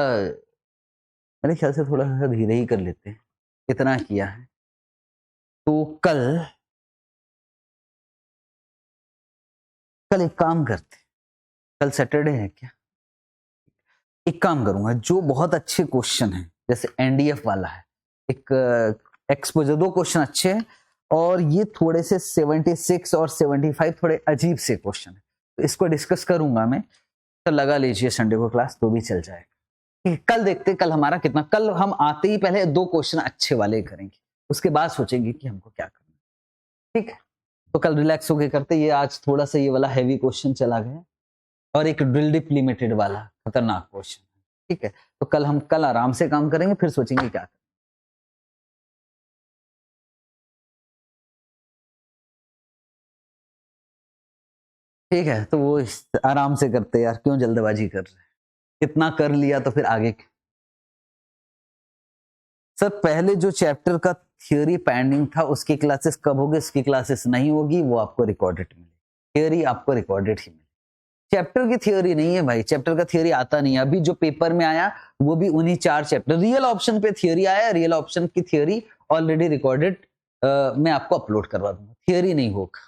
मेरे ख्याल से थोड़ा सा धीरे ही कर लेते हैं, इतना किया है तो कल एक काम करते, कल सैटरडे है क्या, एक काम करूंगा, जो बहुत अच्छे क्वेश्चन हैं जैसे एनडीएफ वाला है, एक एक्सपोजर, 2 क्वेश्चन अच्छे हैं, और ये थोड़े से 76 और 75 थोड़े अजीब से क्वेश्चन है, तो इसको डिस्कस करूंगा मैं। तो लगा लीजिए संडे को क्लास, तो भी चल जाएगा। ठीक है, कल देखते कल हमारा कितना, कल हम आते ही पहले 2 क्वेश्चन अच्छे वाले करेंगे, उसके बाद सोचेंगे कि हमको क्या करना। ठीक है, तो कल रिलैक्स होके करते। ये आज थोड़ा सा ये वाला हैवी क्वेश्चन चला गया, और एक ड्रिल डिप लिमिटेड वाला खतरनाक क्वेश्चन। ठीक है, तो कल हम आराम से काम करेंगे, फिर सोचेंगे क्या करें। ठीक है, तो वो आराम से करते यार, क्यों जल्दबाजी कर रहे हैं, इतना कर लिया तो फिर आगे। सर पहले जो चैप्टर का थियोरी पेंडिंग था उसकी क्लासेस कब होगी, उसकी क्लासेस नहीं होगी, वो आपको रिकॉर्डेड मिलेगी, थियोरी आपको रिकॉर्डेड ही मिलेगी। चैप्टर की थियोरी नहीं है भाई, चैप्टर का थियोरी आता नहीं है। अभी जो पेपर में आया वो भी उन्हीं 4 चैप्टर, रियल ऑप्शन पे थियोरी आया, रियल ऑप्शन की थियोरी ऑलरेडी रिकॉर्डेड मैं आपको अपलोड करवा दूंगा, थियोरी नहीं होगा,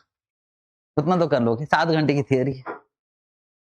उतना तो कर लोगे, 7 घंटे की थियोरी है।